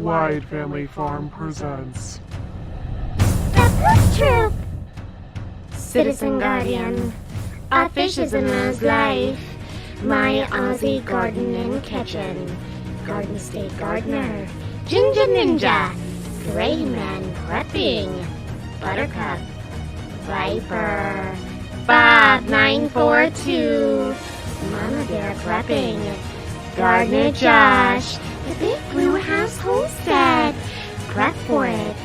Wide Family Farm presents The Poop Troop! Citizen Guardian, a fish is in man's life. My Aussie garden and kitchen, Garden State Gardener, Ginger Ninja, Gray Man Prepping, Buttercup, Viper, Bob 942, Mama Bear Prepping, Gardener Josh, the Big Blue House Homestead, Prep for it,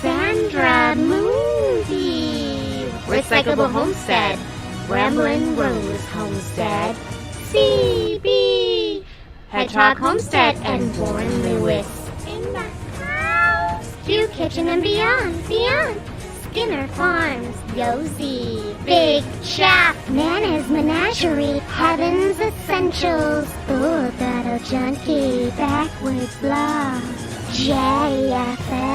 Sandra Moody, Recyclable Homestead, Ramblin' Rose Homestead, CB, Hedgehog Homestead, and Warren Lewis. In the house, Q Kitchen and Beyond, Skinner Farms, Yosie, Big Chap, Nana's Menagerie, Heaven's Essentials, Battle Junkie, Backwoods Blog, JFM,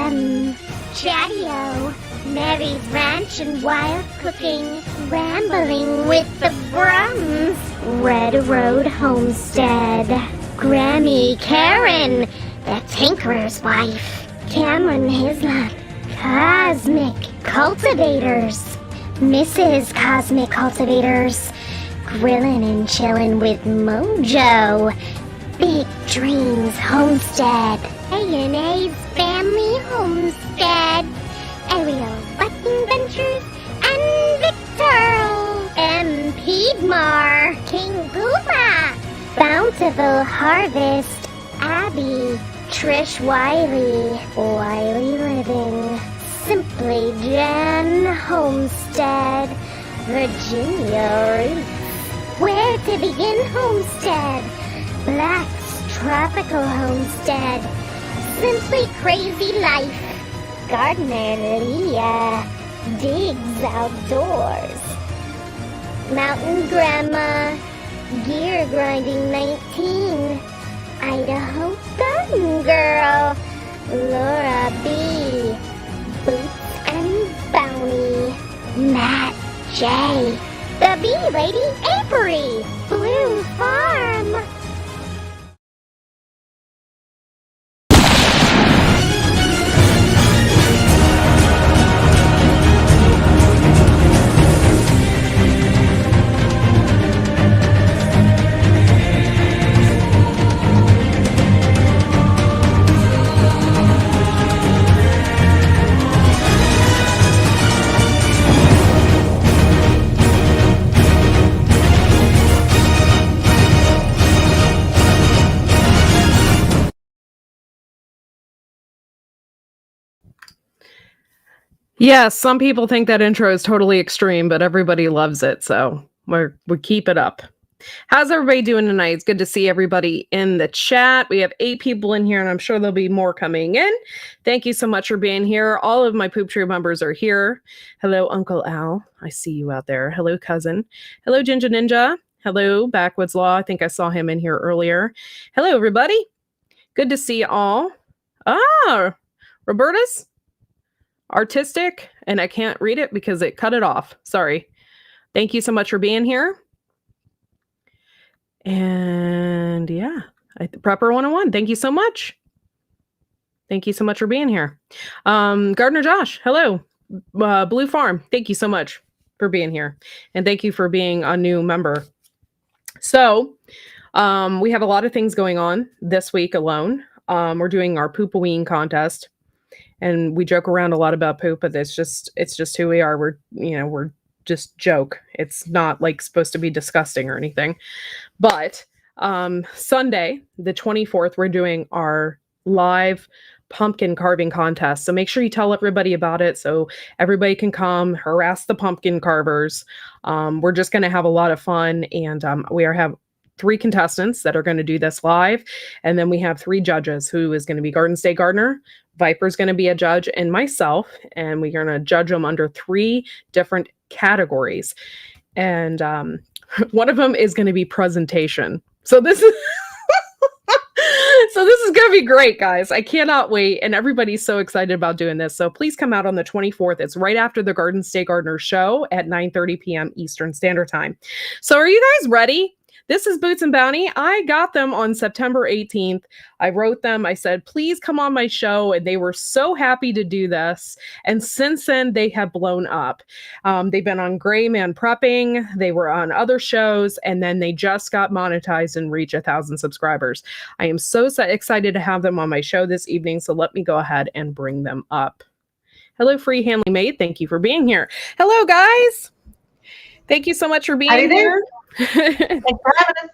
Chatty-O, Mary's Ranch and Wild Cooking, Rambling with the Brums, Red Road Homestead, Grammy Karen, the Tinkerer's Wife, Cameron Hislop, Cosmic Cultivators, Mrs. Cosmic Cultivators, Grillin' and Chillin' with Mojo, Big Dreams Homestead, A&A's Family Homestead, Ariel Button Ventures, and Victor M. Piedmar, King Puma, Bountiful Harvest, Abby, Trish Wiley, Wiley Living, Simply Jen Homestead, Virginia Reese, Where to Begin Homestead, Black's Tropical Homestead, Simply Crazy Life, Gardener Leah, Digs Outdoors, Mountain Grandma, Gear Grinding 19, Idaho Garden Girl, Laura B, Boots and Bounty, Matt J, the Bee Lady Apiary, Blue Farm. Yes, some people think that intro is totally extreme, but everybody loves it, so we keep it up. How's everybody doing tonight? It's good to see everybody in the chat. We have 8 people in here, and I'm sure there'll be more coming in. Thank you so much for being here. All of my Poop Tree members are here. Hello, Uncle Al. I see you out there. Hello, cousin. Hello, Ginger Ninja. Hello, Backwoods Law. I think I saw him in here earlier. Hello, everybody. Good to see you all. Ah, Roberta's artistic, and I can't read it because it cut it off. Sorry. Thank you so much for being here. And yeah, Prepper 101. Thank you so much. Thank you so much for being here. Gardener Josh, hello. Blue Farm, thank you so much for being here. And thank you for being a new member. So we have a lot of things going on this week alone. We're doing our Poopaween contest. And we joke around a lot about poop, but it's just who we are. We're just joke. It's not like supposed to be disgusting or anything. But Sunday, the 24th, we're doing our live pumpkin carving contest. So make sure you tell everybody about it so everybody can come harass the pumpkin carvers. We're just going to have a lot of fun, and we have 3 contestants that are going to do this live, and then we have 3 judges who is going to be Garden State Gardener, Viper's going to be a judge, and myself, and we're going to judge them under 3 different categories. And one of them is going to be presentation. So this is going to be great, guys. I cannot wait. And everybody's so excited about doing this. So please come out on the 24th. It's right after the Garden State Gardener show at 9:30 p.m. Eastern Standard Time. So are you guys ready? This is Boots and Bounty. I got them on September 18th. I wrote them. I said, please come on my show. And they were so happy to do this. And since then, they have blown up. They've been on Gray Man Prepping. They were on other shows. And then they just got monetized and reached 1,000 subscribers. I am so excited to have them on my show this evening. So let me go ahead and bring them up. Hello, Free Handly Maid. Thank you for being here. Hello, guys. Thank you so much for being here. Thanks for having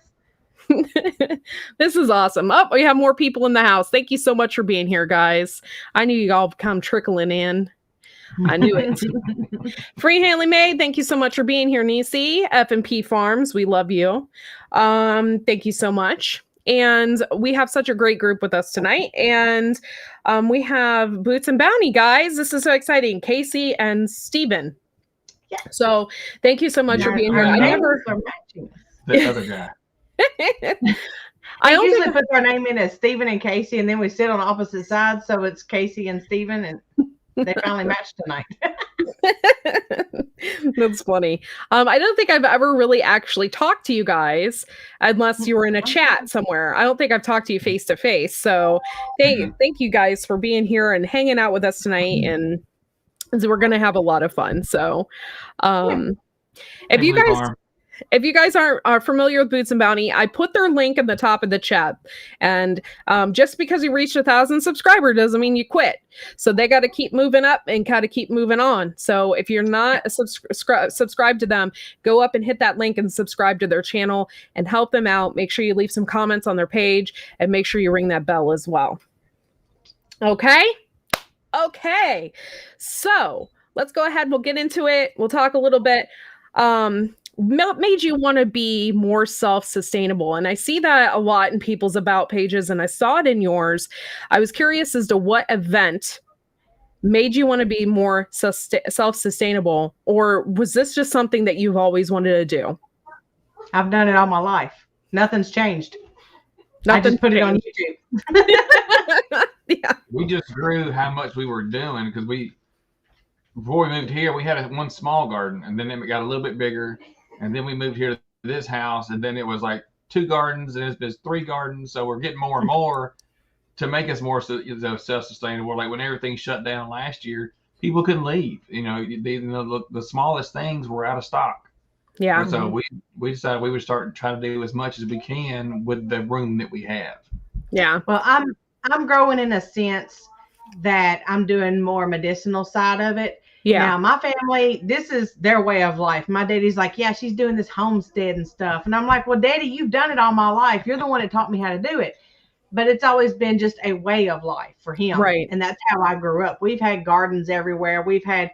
us. This is awesome. Oh, we have more people in the house. Thank you so much for being here, guys. I knew you all come trickling in. I knew it. Free Handly Maid, thank you so much for being here, Nisi. F&P Farms, we love you. Thank you so much. And we have such a great group with us tonight. And we have Boots and Bounty, guys. This is so exciting. Casey and Steven. Yeah. So thank you so much for being here. I never the other guy. I usually put their name in as Stephen and Casey, and then we sit on opposite sides, so it's Casey and Stephen, and they finally matched tonight. That's funny. I don't think I've ever really actually talked to you guys unless you were in a chat somewhere. I don't think I've talked to you face to face. So thank you guys for being here and hanging out with us tonight, and so we're going to have a lot of fun. So if you guys aren't familiar with Boots and Bounty, I put their link in the top of the chat. And just because you reached 1,000 subscribers doesn't mean you quit. So they got to keep moving up and got to keep moving on. So if you're not subscribed to them, go up and hit that link and subscribe to their channel and help them out. Make sure you leave some comments on their page and make sure you ring that bell as well. Okay. So let's go ahead. We'll get into it. We'll talk a little bit. Made you want to be more self-sustainable, and I see that a lot in people's about pages, and I saw it in yours. I was curious as to what event made you want to be more self-sustainable, or was this just something that you've always wanted to do? I've done it all my life. Nothing's changed. I just put it on YouTube. Yeah. We just grew how much we were doing because before we moved here, we had one small garden, and then it got a little bit bigger, and then we moved here to this house, and then it was like 2 gardens, and it's been 3 gardens, so we're getting more and more to make us more self-sustainable. Like when everything shut down last year, people couldn't leave. The smallest things were out of stock. Yeah. And so we decided we would start trying to do as much as we can with the room that we have. Yeah. Well, I'm growing in a sense that I'm doing more medicinal side of it. Yeah. Now, my family, this is their way of life. My daddy's like, yeah, she's doing this homestead and stuff. And I'm like, well, Daddy, you've done it all my life. You're the one that taught me how to do it. But it's always been just a way of life for him. Right. And that's how I grew up. We've had gardens everywhere. We've had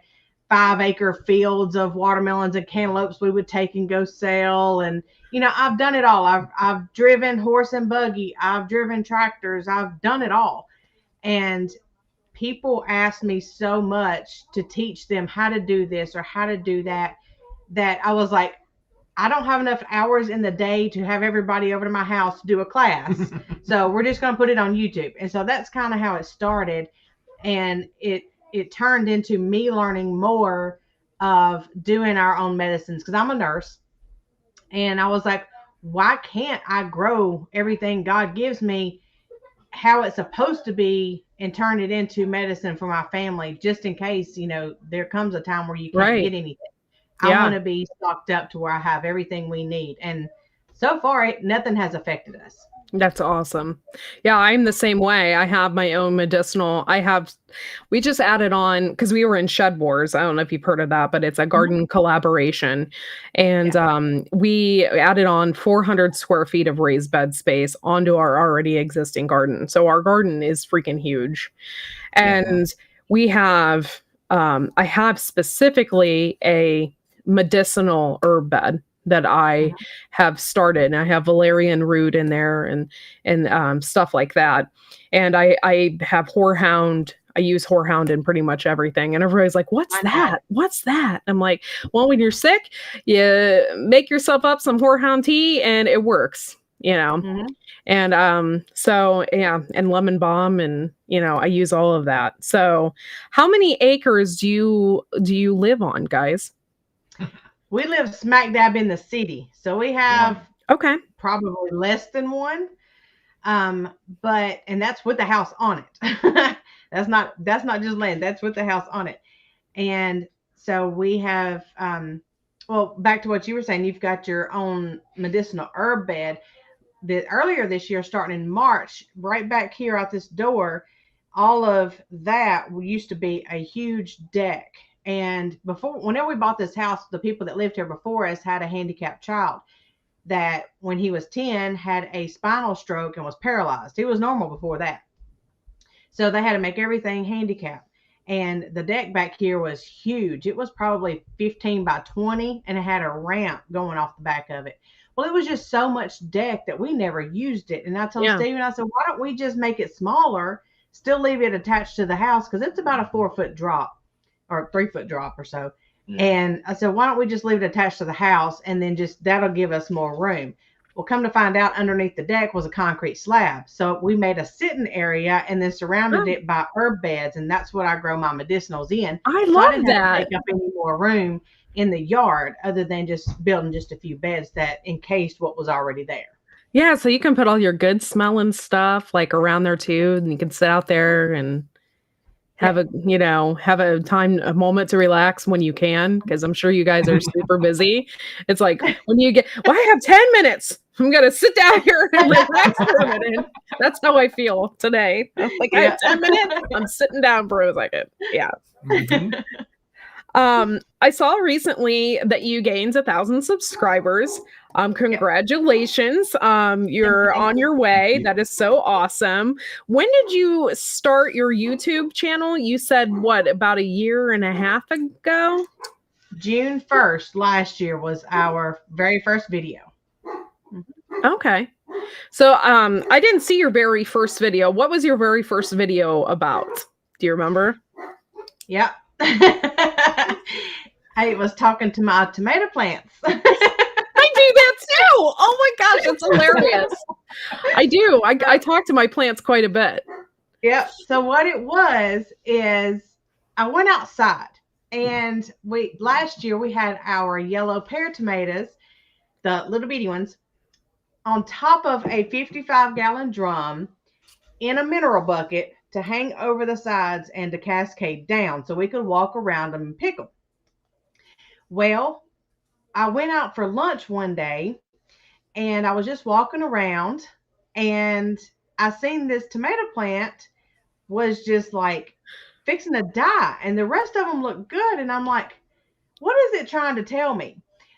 5-acre fields of watermelons and cantaloupes we would take and go sell. And, I've done it all. I've driven horse and buggy. I've driven tractors. I've done it all. And people ask me so much to teach them how to do this or how to do that, that I was like, I don't have enough hours in the day to have everybody over to my house to do a class. So we're just going to put it on YouTube. And so that's kind of how it started. And it turned into me learning more of doing our own medicines, because I'm a nurse. And I was like, why can't I grow everything God gives me how it's supposed to be and turn it into medicine for my family, just in case, there comes a time where you can't get anything. I want to be stocked up to where I have everything we need. And so far, nothing has affected us. That's awesome. Yeah, I'm the same way. I have my own medicinal. We just added on because we were in Shed Wars. I don't know if you've heard of that, but it's a garden collaboration. And Yeah. we added on 400 square feet of raised bed space onto our already existing garden. So our garden is freaking huge. Yeah. And we have, I have specifically a medicinal herb bed that I have started. And I have valerian root in there and stuff like that. And I have horehound. I use horehound in pretty much everything. And everybody's like, what's I know. that? What's that? I'm like, well, when you're sick, you make yourself up some horehound tea and it works, you know? Mhm. And so yeah, and lemon balm, and I use all of that. So how many acres do you live on, guys? We live smack dab in the city, so we have Okay. probably less than one. But and that's with the house on it. That's not just land. That's with the house on it. And so we have well, back to what you were saying, you've got your own medicinal herb bed. Earlier this year, starting in March, right back here out this door, all of that used to be a huge deck. And whenever we bought this house, the people that lived here before us had a handicapped child that, when he was 10, had a spinal stroke and was paralyzed. He was normal before that. So they had to make everything handicapped. And the deck back here was huge. It was probably 15 by 20, and it had a ramp going off the back of it. Well, it was just so much deck that we never used it. And I told Steven, I said, why don't we just make it smaller, still leave it attached to the house? Because it's about a 4-foot drop or 3-foot drop or so. Yeah. And I said, why don't we just leave it attached to the house, and then that'll give us more room. Well, come to find out, underneath the deck was a concrete slab. So we made a sitting area and then surrounded it by herb beds. And that's what I grow my medicinals in. I love that. Have to take up any more room in the yard other than just building just a few beds that encased what was already there. Yeah. So you can put all your good smelling stuff like around there too. And you can sit out there and have a moment to relax when you can, because I'm sure you guys are super busy. It's like when you I have 10 minutes. I'm going to sit down here and relax for a minute. That's how I feel today. I'm like, I have 10 minutes. I'm sitting down for a second. Yeah. Mhm. I saw recently that you gained 1,000 subscribers. Congratulations. You're on your way. That is so awesome. When did you start your YouTube channel? You said about a year and a half ago? June 1st last year was our very first video. Okay. So I didn't see your very first video. What was your very first video about? Do you remember? Yep. I was talking to my tomato plants. I do that too. Oh my gosh, that's hilarious. I do. I talk to my plants quite a bit. Yep. So what it was is I went outside, and last year we had our yellow pear tomatoes, the little bitty ones, on top of a 55-gallon drum in a mineral bucket to hang over the sides and to cascade down so we could walk around them and pick them. Well, I went out for lunch one day, and I was just walking around, and I seen this tomato plant was just like fixing to die, and the rest of them looked good. And I'm like, what is it trying to tell me?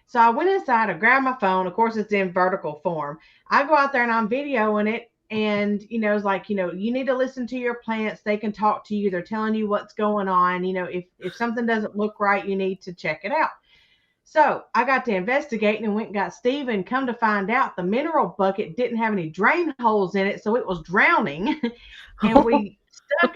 So I went inside, I grabbed my phone. Of course, it's in vertical form. I go out there and I'm videoing it. And, it's like, you need to listen to your plants. They can talk to you. They're telling you what's going on. If something doesn't look right, you need to check it out. So I got to investigating and went and got Steven. Come to find out, the mineral bucket didn't have any drain holes in it, so it was drowning. And we stuck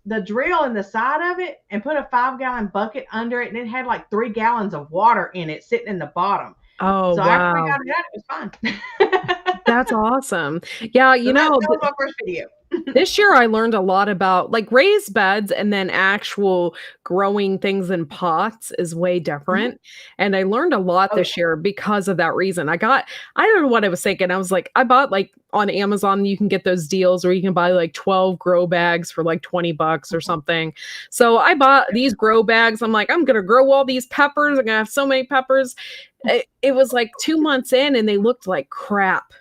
the drill in the side of it and put a 5-gallon bucket under it, and it had like 3 gallons of water in it sitting in the bottom. Oh, so wow. after we got it out, it was fine. That's awesome. Yeah, that was my first video. This year I learned a lot about like raised beds, and then actual growing things in pots is way different. Mm-hmm. And I learned a lot this year because of that reason. I don't know what I was thinking. I was like, I bought like on Amazon, you can get those deals where you can buy like 12 grow bags for like $20 or something. So I bought these grow bags. I'm like, I'm going to grow all these peppers. I'm going to have so many peppers. It was like 2 months in, and they looked like crap.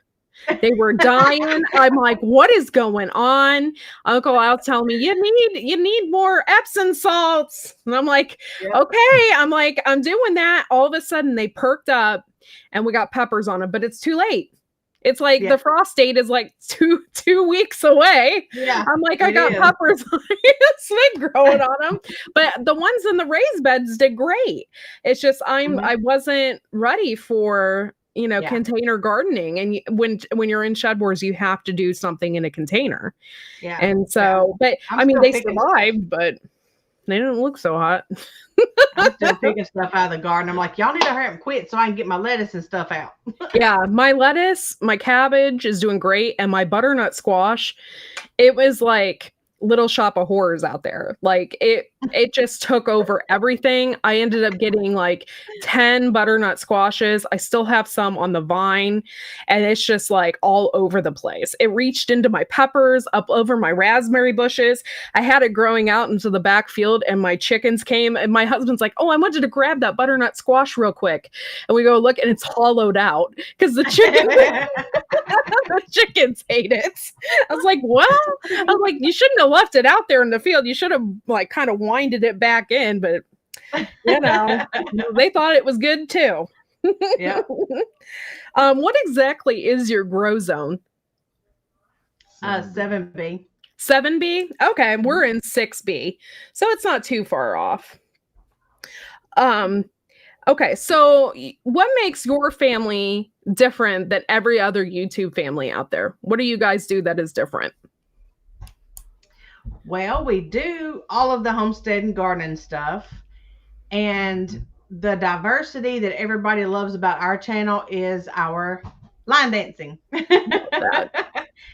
They were dying. I'm like, what is going on? Uncle Al's telling me you need more Epsom salts. And I'm like, Yep. okay. I'm like, I'm doing that. All of a sudden they perked up and we got peppers on them, but it's too late. It's like Yeah. the frost date is like two weeks away. Yeah, I'm like, I it got is. peppers growing on them, but the ones in the raised beds did great. It's just I wasn't ready for Yeah. container gardening, and when you're in Shed Wars, you have to do something in a container. Yeah. And so, but I'm I mean, still they picking survived, but they didn't look so hot. I'm still picking stuff out of the garden. I'm like, y'all need to hurry up and quit so I can get my lettuce and stuff out. Yeah, my lettuce, my cabbage is doing great, and my butternut squash, it was like Little Shop of Horrors out there. Like it just took over everything. I ended up getting like 10 butternut squashes. I still have some on the vine, and it's just like all over the place. It reached into my peppers, up over my raspberry bushes. I had it growing out into the back field, and my chickens came, and my husband's like, "Oh, I wanted to grab that butternut squash real quick." And we go look, and it's hollowed out because the chickens hate it. I was like, well, you shouldn't have left it out there in the field. You should have like kind of winded it back in, but they thought it was good too. Yeah. What exactly is your grow zone? 7B. 7B? Okay, we're in 6B, so it's not too far off. Okay, so what makes your family different than every other YouTube family out there? What do you guys do that is different? Well, we do all of the homestead and gardening stuff, and the diversity that everybody loves about our channel is our line dancing. That's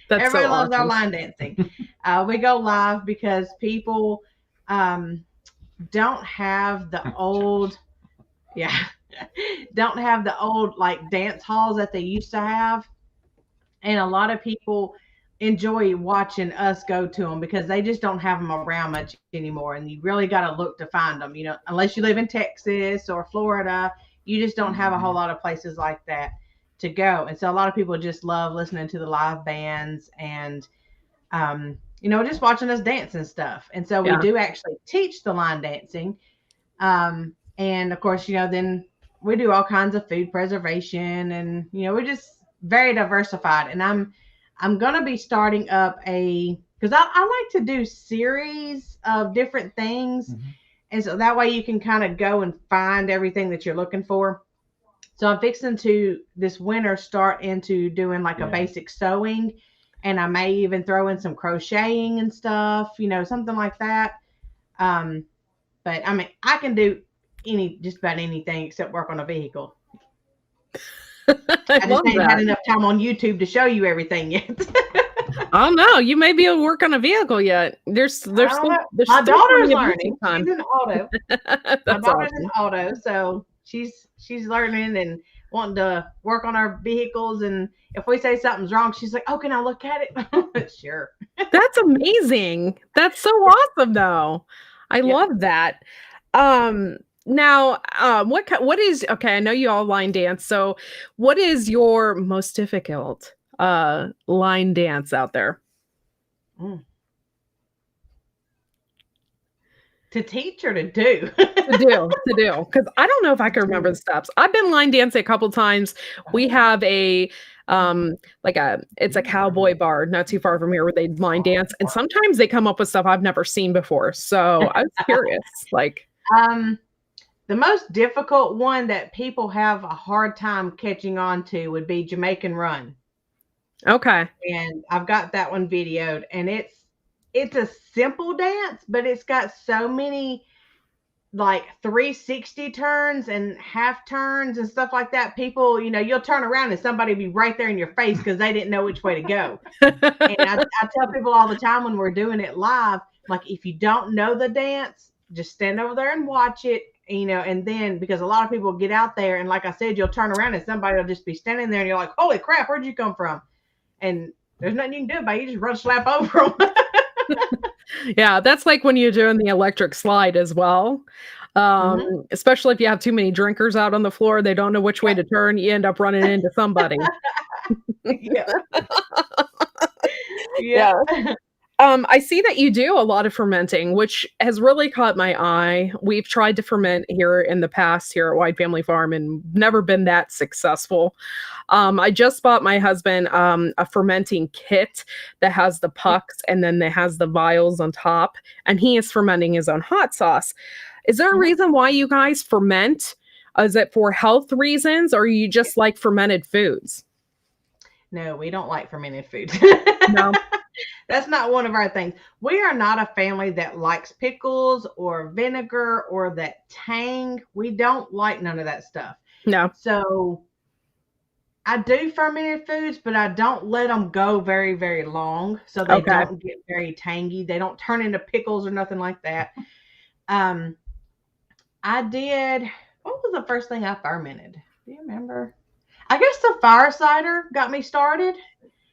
Everybody so loves our awesome. line dancing. We go live because people don't have the old, don't have the old like dance halls that they used to have, and a lot of people enjoy watching us go to them because they just don't have them around much anymore, and you really got to look to find them. Unless you live in Texas or Florida, you just don't have a whole lot of places like that to go. And so a lot of people just love listening to the live bands and just watching us dance and stuff. And so we do actually teach the line dancing, and of course then we do all kinds of food preservation, and we're just very diversified. And I'm going to be starting up because I like to do series of different things. Mm-hmm. And so that way you can kind of go and find everything that you're looking for. So I'm fixing to this winter start into doing like a basic sewing, and I may even throw in some crocheting and stuff, something like that. But I mean, I can do just about anything except work on a vehicle. I just ain't had enough time on YouTube to show you everything yet. Oh no, you may be able to work on a vehicle yet. There's my daughter's learning. She's in auto. My daughter's in auto, so she's learning and wanting to work on our vehicles. And if we say something's wrong, she's like, "Oh, can I look at it?" Sure. That's amazing. That's so awesome, though. I love that. Now, what is okay? I know you all line dance. So, what is your most difficult line dance out there? To teach or to do? to do, because I don't know if I can remember the steps. I've been line dancing a couple times. We have it's a cowboy bar not too far from here where they line dance, and sometimes they come up with stuff I've never seen before. So I was curious, the most difficult one that people have a hard time catching on to would be Jamaican Run. Okay. And I've got that one videoed, and it's a simple dance, but it's got so many like 360 turns and half turns and stuff like that. People, you'll turn around and somebody will be right there in your face because they didn't know which way to go. And I tell people all the time when we're doing it live, like, if you don't know the dance, just stand over there and watch it. And then, because a lot of people get out there and like I said, you'll turn around and somebody will just be standing there and you're like, holy crap, where'd you come from? And there's nothing you can do about it. You just run slap over them. Yeah, that's like when you're doing the electric slide as well. Especially if you have too many drinkers out on the floor, they don't know which way to turn. You end up running into somebody. Yeah. Yeah. I see that you do a lot of fermenting, which has really caught my eye. We've tried to ferment here in the past here at Wide Family Farm and never been that successful. I just bought my husband a fermenting kit that has the pucks and then it has the vials on top, and he is fermenting his own hot sauce. Is there a reason why you guys ferment? Is it for health reasons, or you just like fermented foods? No, we don't like fermented food. No. That's not one of our things. We are not a family that likes pickles or vinegar or that tang. We don't like none of that stuff. No. So I do fermented foods, but I don't let them go very, very long. So they don't get very tangy. They don't turn into pickles or nothing like that. I did, what was the first thing I fermented? Do you remember? I guess the fire cider got me started.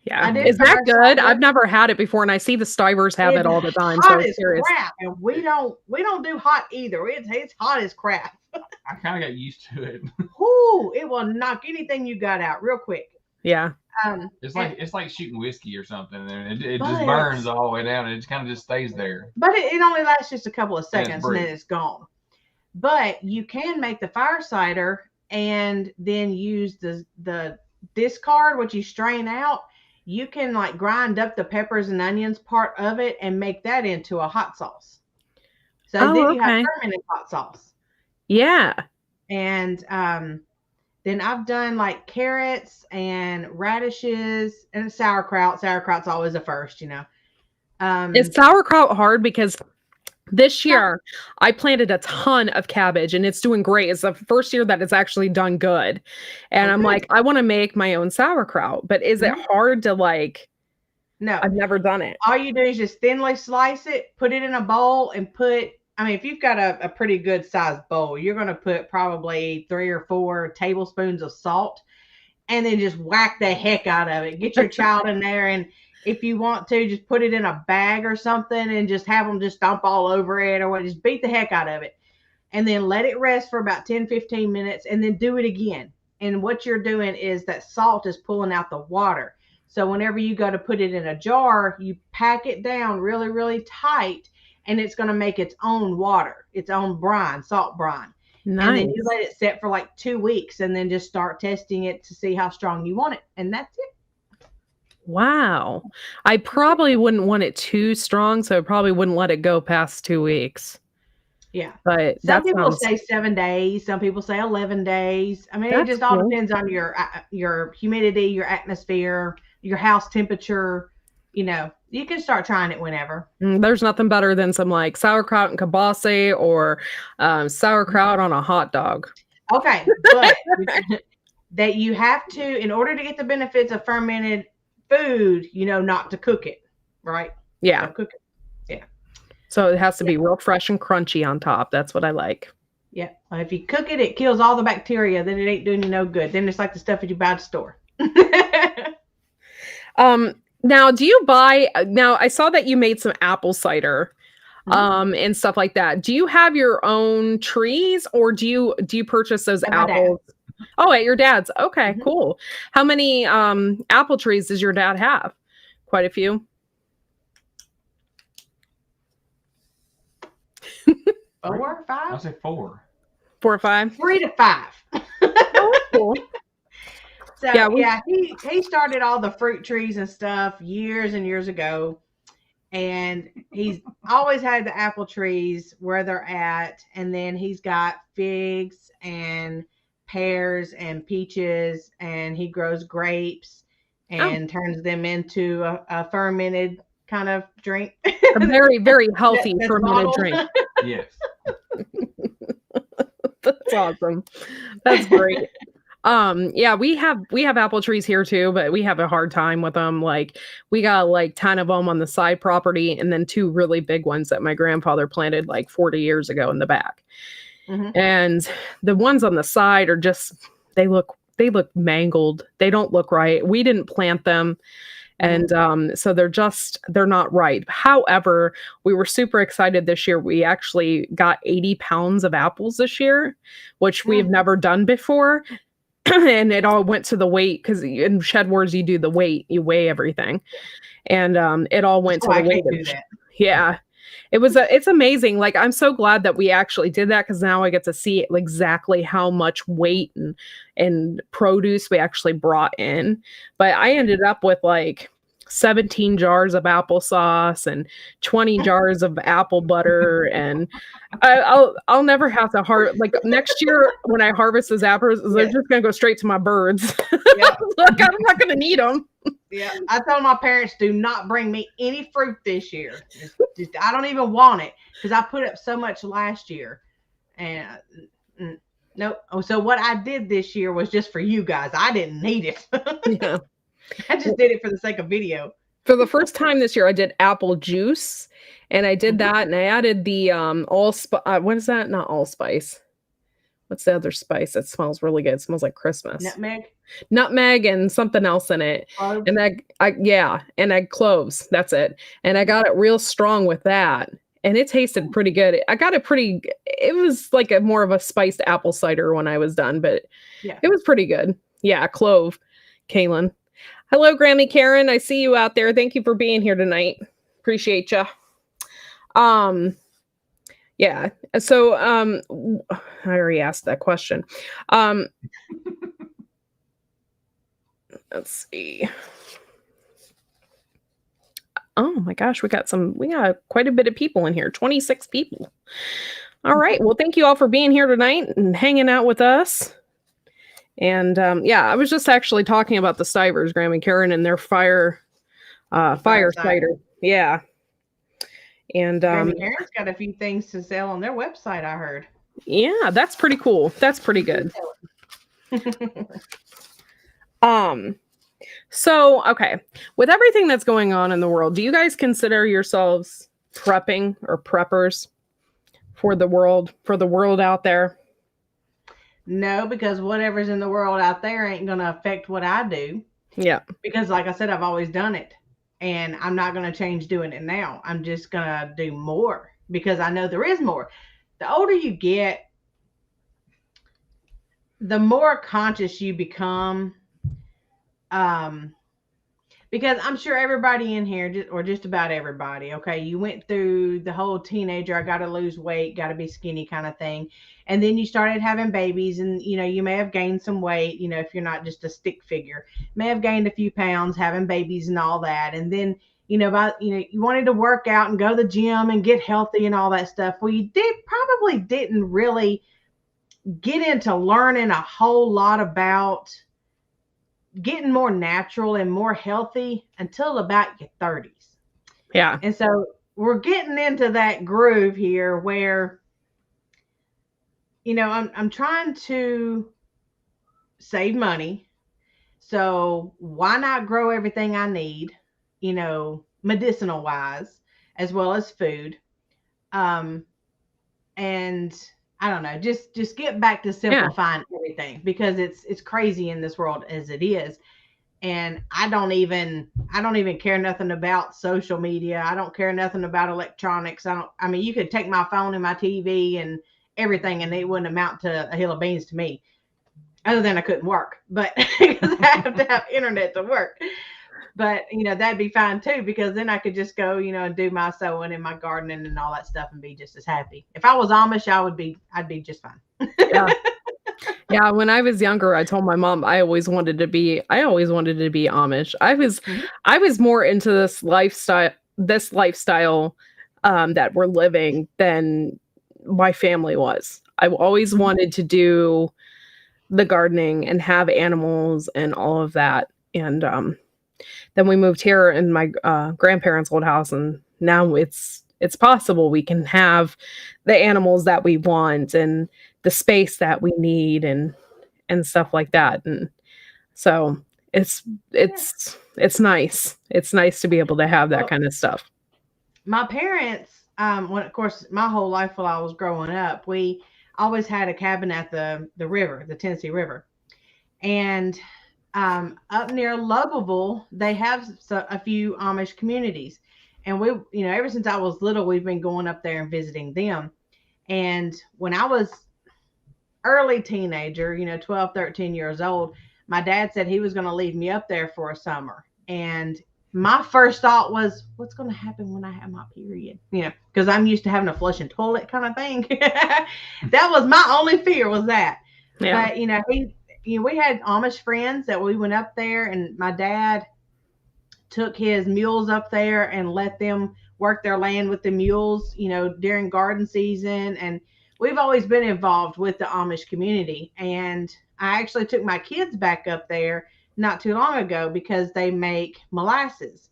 Yeah. Is that good? I've never had it before, and I see the Stivers have it all the time. So I'm curious. Crap, and we don't do hot either. It's hot as crap. I kind of got used to it. Ooh, it will knock anything you got out real quick. Yeah. It's like shooting whiskey or something, and it just burns all the way down, and it kind of just stays there. But it only lasts just a couple of seconds, and then it's gone. But you can make the fire cider and then use the discard, which you strain out. You can like grind up the peppers and onions part of it and make that into a hot sauce. So then you have fermented hot sauce. Yeah. And then I've done like carrots and radishes and sauerkraut. Sauerkraut's always a first, you know. Is sauerkraut hard? Because this year I planted a ton of cabbage and it's doing great. It's the first year that it's actually done good. And I'm like, I want to make my own sauerkraut, but is it hard to like? No, I've never done it. All you do is just thinly slice it, put it in a bowl and if you've got a pretty good sized bowl, you're going to put probably 3 or 4 tablespoons of salt and then just whack the heck out of it. Get your child in there, and if you want to, just put it in a bag or something and just have them just stomp all over it, or just beat the heck out of it. And then let it rest for about 10-15 minutes and then do it again. And what you're doing is that salt is pulling out the water. So whenever you go to put it in a jar, you pack it down really, really tight, and it's going to make its own water, its own brine, salt brine. Nice. And then you let it set for like 2 weeks and then just start testing it to see how strong you want it. And that's it. Wow. I probably wouldn't want it too strong, so I probably wouldn't let it go past 2 weeks. Yeah. But some people say 7 days. Some people say 11 days. I mean, it just all depends on your humidity, your atmosphere, your house temperature. You know, you can start trying it whenever. There's nothing better than some like sauerkraut and kielbasa or sauerkraut on a hot dog. Okay. But that you have to, in order to get the benefits of fermented food, you know, not to cook it, right? Yeah. Don't cook it. Yeah. So it has to be real fresh and crunchy on top. That's what I like. Yeah. Well, if you cook it, it kills all the bacteria. Then it ain't doing you no good. Then it's like the stuff that you buy at the store. Now, do you buy? Now, I saw that you made some apple cider, and stuff like that. Do you have your own trees, or do you purchase those apples? Oh, at your dad's. Okay, cool. How many apple trees does your dad have? Quite a few. 4, 5. I'll say 4. 4 or 5. 3 to 5. Oh, cool. So he started all the fruit trees and stuff years and years ago, and he's always had the apple trees where they're at, and then he's got figs and pears and peaches, and he grows grapes and turns them into a fermented kind of drink. A very, very healthy fermented drink. Yes. That's awesome. That's great. Yeah, we have apple trees here too, but we have a hard time with them. Like we got like 10 of them on the side property, and then 2 really big ones that my grandfather planted like 40 years ago in the back. And the ones on the side are just, they look mangled. They don't look right. We didn't plant them. And so they're not right. However, we were super excited this year. We actually got 80 pounds of apples this year, which we've never done before. and it all went to the weight because in Shed Wars you do the weight, you weigh everything, and it all went to Oh, the I weight. can't do that. Yeah, it's amazing. Like I'm so glad that we actually did that because now I get to see exactly how much weight and produce we actually brought in. But I ended up with like 17 jars of applesauce and 20 jars of apple butter, and I'll never have to like next year when I harvest those apples, they're just gonna go straight to my birds. Yeah. Look, I'm not gonna need them. Yeah, I told my parents, do not bring me any fruit this year. I don't even want it because I put up so much last year. And nope. Oh, so what I did this year was just for you guys. I didn't need it. Yeah. I just did it for the sake of video. For the first time this year, I did apple juice, and I did that, and I added the what is that? Not allspice. What's the other spice that smells really good? It smells like Christmas. Nutmeg and something else in it. Cloves? And and cloves. That's it. And I got it real strong with that. And it tasted pretty good. It was like a more of a spiced apple cider when I was done, but it was pretty good. Yeah, clove, Kaylin. Hello, Grammy Karen. I see you out there. Thank you for being here tonight. Appreciate you. Yeah. So I already asked that question. Let's see. Oh my gosh, we got quite a bit of people in here. 26 people. All right. Well, thank you all for being here tonight and hanging out with us. And I was just actually talking about the Stivers, Graham and Karen, and their fire cider. Yeah. And Karen's got a few things to sell on their website, I heard. Yeah, that's pretty cool. That's pretty good. So, okay. With everything that's going on in the world, do you guys consider yourselves prepping or preppers for the world out there? No, because whatever's in the world out there ain't going to affect what I do. Yeah. Because like I said, I've always done it, and I'm not going to change doing it now. I'm just going to do more because I know there is more. The older you get, the more conscious you become. Because I'm sure everybody in here, or just about everybody, okay, you went through the whole teenager, I got to lose weight, got to be skinny kind of thing. And then you started having babies, and, you may have gained some weight, if you're not just a stick figure, may have gained a few pounds having babies and all that. And then, you wanted to work out and go to the gym and get healthy and all that stuff. Well, you probably didn't really get into learning a whole lot about getting more natural and more healthy until about your 30s. Yeah. And so we're getting into that groove here where, I'm trying to save money. So why not grow everything I need, medicinal wise, as well as food. And I don't know, just get back to simplifying everything, because it's crazy in this world as it is. And I don't even care nothing about social media. I don't care nothing about electronics. You could take my phone and my TV and everything, and it wouldn't amount to a hill of beans to me, other than I couldn't work, but because I have to have internet to work. But, that'd be fine too, because then I could just go, and do my sewing and my gardening and all that stuff and be just as happy. If I was Amish, I'd be just fine. Yeah. Yeah. When I was younger, I told my mom I always wanted to be Amish. I was more into this lifestyle that we're living than my family was. I always wanted to do the gardening and have animals and all of that. And, then we moved here in my grandparents' old house, and now it's possible we can have the animals that we want and the space that we need and stuff like that. And so it's nice. It's nice to be able to have that kind of stuff. My parents, of course, my whole life while I was growing up, we always had a cabin at the river, the Tennessee River, and up near Lovable, they have a few Amish communities. And we, ever since I was little, we've been going up there and visiting them. And when I was early teenager, 12, 13 years old, my dad said he was going to leave me up there for a summer. And my first thought was, what's going to happen when I have my period? Because I'm used to having a flushing toilet kind of thing. That was my only fear, was that. Yeah. But, we had Amish friends that we went up there, and my dad took his mules up there and let them work their land with the mules, during garden season. And we've always been involved with the Amish community. And I actually took my kids back up there not too long ago because they make molasses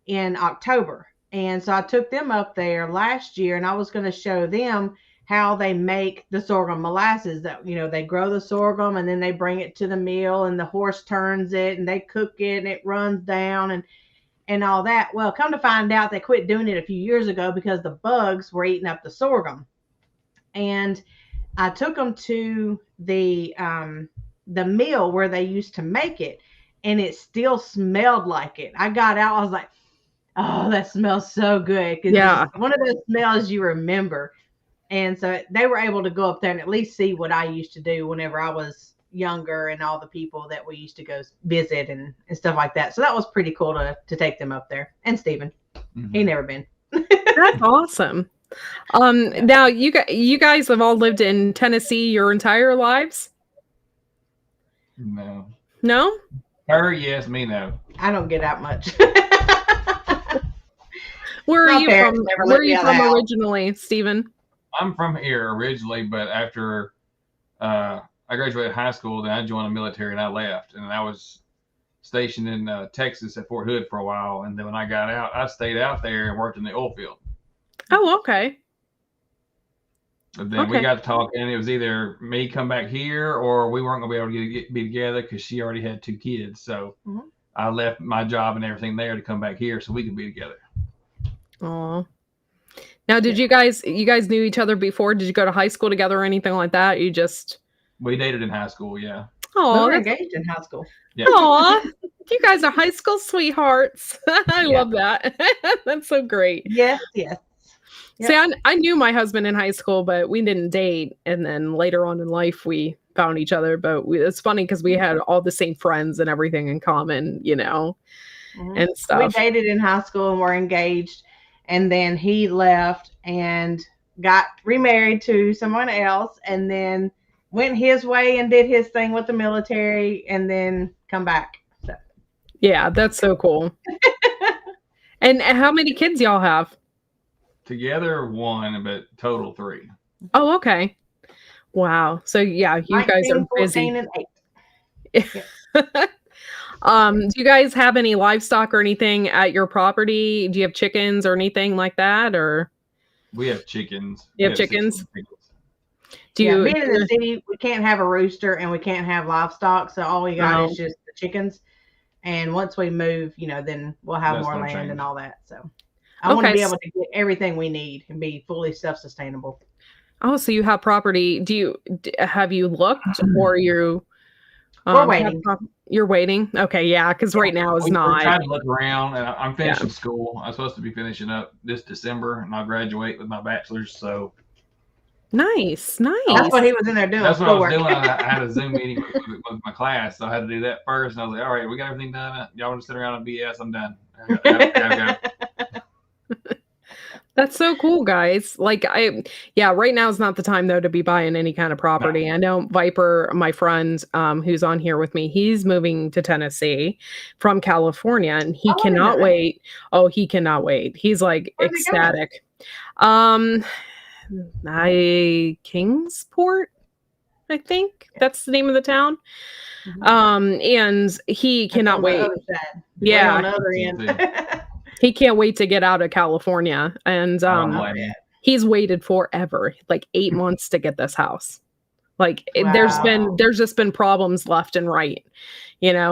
in October. And so I took them up there last year, and I was going to show them how they make the sorghum molasses. That they grow the sorghum and then they bring it to the mill, and the horse turns it and they cook it and it runs down and all that. Well, come to find out, they quit doing it a few years ago because the bugs were eating up the sorghum. And I took them to the mill where they used to make it, and it still smelled like it. I got out, I was like, oh, that smells so good. Yeah. It's one of those smells you remember. And so they were able to go up there and at least see what I used to do whenever I was younger, and all the people that we used to go visit and stuff like that. So that was pretty cool to take them up there. And Stephen, he never been. That's awesome. Now you guys have all lived in Tennessee your entire lives? No. No? Her, yes, me, no. I don't get out much. Where are you from? Where are you from house originally, Stephen? I'm from here originally, but after I graduated high school, then I joined the military and I left. And I was stationed in Texas at Fort Hood for a while. And then when I got out, I stayed out there and worked in the oil field. Oh, okay. But then we got to talking, and it was either me come back here or we weren't going to be able to be together because she already had 2 kids. So I left my job and everything there to come back here so we could be together. Aw. Now, did you guys knew each other before? Did you go to high school together or anything like that? We dated in high school, yeah. Oh, we were engaged in high school. Yeah. Aw, you guys are high school sweethearts. I love that. That's so great. Yes, yes. Yep. See, I knew my husband in high school, but we didn't date. And then later on in life, we found each other. But it's funny because we had all the same friends and everything in common, and stuff. We dated in high school and were engaged. And then he left and got remarried to someone else, and then went his way and did his thing with the military, and then come back. So. Yeah, that's so cool. And how many kids y'all have? Together 1, but total 3. Oh, okay. Wow. So yeah, you 19, guys are 14, busy. and 8. Do you guys have any livestock or anything at your property? Do you have chickens or anything like that? Or we have chickens. You have chickens? Do you being in the city, we can't have a rooster and we can't have livestock, so all we got is just the chickens. And once we move, then we'll have more land and all that. So I want to be able to get everything we need and be fully self-sustainable. Oh, so you have property. Have you looked, or you? We're waiting. You're waiting? Okay, yeah, because right now is not. We're trying to look around, and I'm finishing school. I'm supposed to be finishing up this December, and I'll graduate with my bachelor's. So nice. That's what he was in there doing. That's what I was doing. I had a Zoom meeting with my class, so I had to do that first. And I was like, all right, we got everything done. Y'all want to sit around and BS? I'm done. I gotta go. That's so cool, guys. Right now is not the time though to be buying any kind of property. No. I know Viper, my friend, who's on here with me, he's moving to Tennessee from California, and he cannot wait. Oh, he cannot wait. He's like ecstatic. Kingsport, I think that's the name of the town. And he cannot wait. Yeah. On the other end. He can't wait to get out of California. And he's waited forever, like 8 months to get this house. There's just been problems left and right,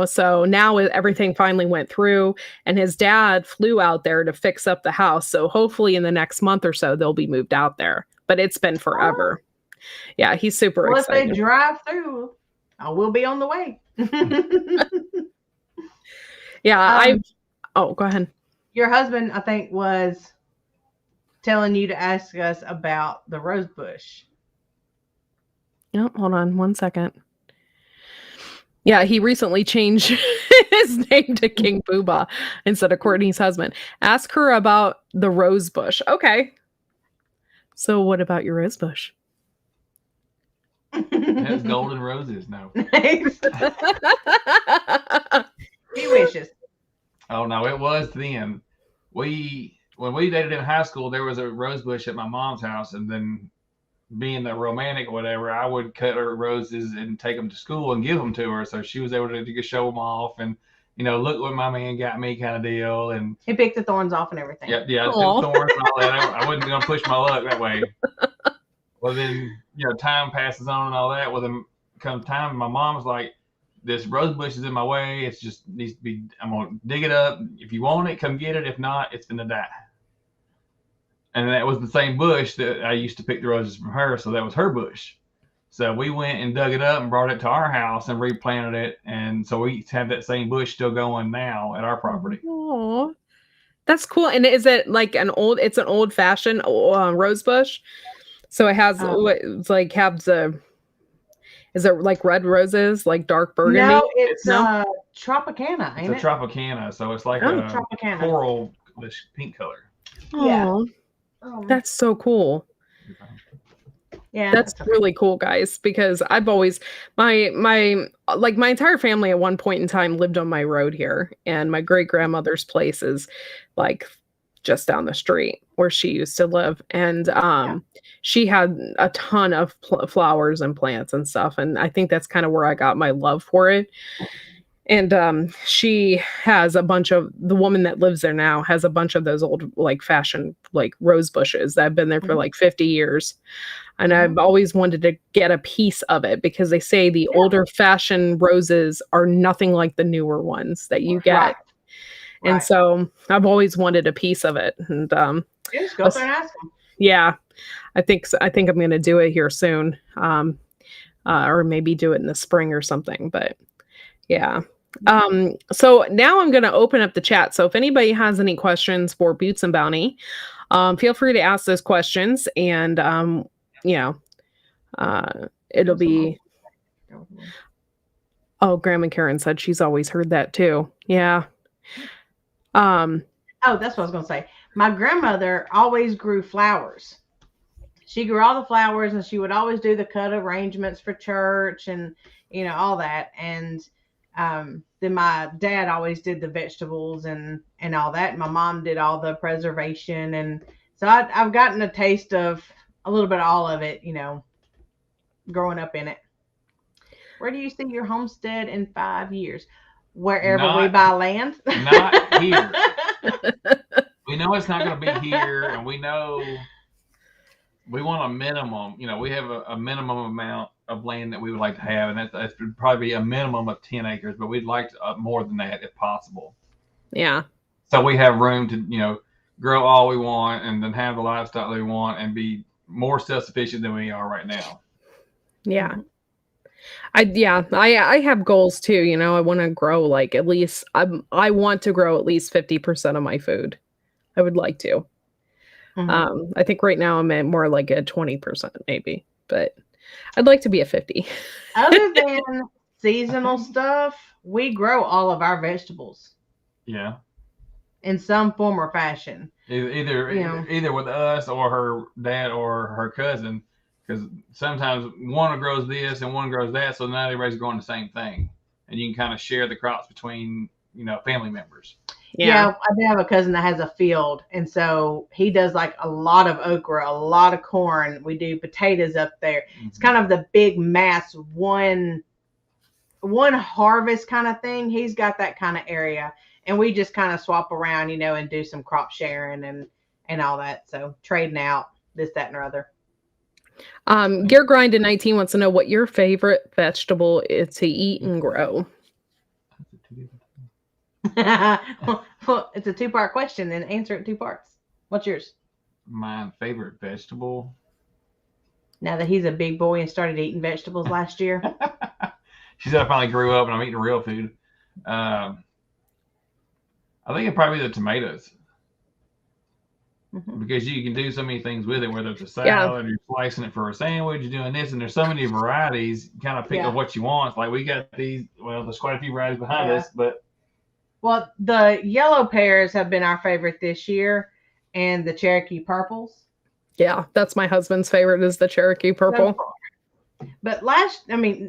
so now everything finally went through, and his dad flew out there to fix up the house. So hopefully in the next month or so, they'll be moved out there, but it's been forever. Yeah. He's super excited. If they drive through, I will be on the way. Yeah. Go ahead. Your husband, I think, was telling you to ask us about the rose bush. Oh, hold on 1 second. Yeah, he recently changed his name to King Booba instead of Courtney's husband. Ask her about the rose bush. Okay. So what about your rose bush? It has golden roses. No. Nice. He wishes. Oh no, it was then. When we dated in high school, there was a rose bush at my mom's house, and then being the romantic or whatever, I would cut her roses and take them to school and give them to her, so she was able to show them off and look what my man got me kind of deal. And He picked the thorns off and everything. yeah, Aw. thorns and all that. I wasn't gonna push my luck that way. Well, then time passes on and all that. Well, then comes time, my mom's like, this rose bush is in my way. It's just needs to be. I'm gonna dig it up. If you want it, come get it. If not, it's gonna die. And that was the same bush that I used to pick the roses from her, so that was her bush. So we went and dug it up and brought it to our house and replanted it, and so we have that same bush still going now at our property. Oh, that's cool. And is it like it's an old fashioned rose bush? So it has it's like is it like red roses, like dark burgundy? No, it's Tropicana, ain't It's it? a Tropicana, so it's like a Tropicana. coral, this pink color. Yeah. Aw, that's so cool. Yeah, That's really cool, guys, because I've always my entire family at one point in time lived on my road here, and my great grandmother's place is like just down the street where she used to live, and she had a ton of flowers and plants and stuff, and I think that's kind of where I got my love for it. And she has a bunch of, the woman that lives there now has a bunch of those old like fashioned like rose bushes that have been there for like 50 years. And I've always wanted to get a piece of it because they say the older fashioned roses are nothing like the newer ones that you get. Right. And so I've always wanted a piece of it. And just go there and ask them. yeah, I think I'm going to do it here soon. Or maybe do it in the spring or something, but yeah. So now I'm going to open up the chat. So if anybody has any questions for Boots and Bounty, feel free to ask those questions, and it'll be. Oh, Grandma Karen said she's always heard that too. Yeah. Oh, that's what I was going to say. My grandmother always grew flowers. She grew all the flowers, and she would always do the cut arrangements for church and all that. And then my dad always did the vegetables and all that. My mom did all the preservation, and so I've gotten a taste of a little bit of all of it, growing up in it. Where do you see your homestead in 5 years? Wherever we buy land. Not here. We know it's not going to be here, and we know we want a minimum. We have a minimum amount of land that we would like to have, and that's probably a minimum of 10 acres, but we'd like more than that if possible. Yeah. So we have room to grow all we want, and then have the livestock that we want, and be more self-sufficient than we are right now. Yeah. I have goals too. I want to grow like at least I want to grow at least 50% of my food. I would like to. I think right now I'm at more like a 20% maybe, but I'd like to be at 50. Other than seasonal stuff, we grow all of our vegetables. Yeah. In some form or fashion. Either with us or her dad or her cousin, because sometimes one grows this and one grows that, so not everybody's growing the same thing, and you can kind of share the crops between family members. Yeah, I do have a cousin that has a field, and so he does like a lot of okra, a lot of corn. We do potatoes up there. Mm-hmm. It's kind of the big mass one harvest kind of thing. He's got that kind of area, and we just kind of swap around, and do some crop sharing and all that. So trading out this, that, and the other. Gear Grind in 19 wants to know what your favorite vegetable is to eat and grow. Well, it's a 2-part question, then answer it in 2 parts. What's yours? My favorite vegetable? Now that he's a big boy and started eating vegetables last year. She said I finally grew up and I'm eating real food. I think it'd probably be the tomatoes. because you can do so many things with it, whether it's a salad, or you're slicing it for a sandwich, you're doing this, and there's so many varieties. Kind of pick up what you want. Like we got these. Well, there's quite a few varieties behind us, but the yellow pears have been our favorite this year, and the Cherokee purples. Yeah, that's my husband's favorite is the Cherokee purple. But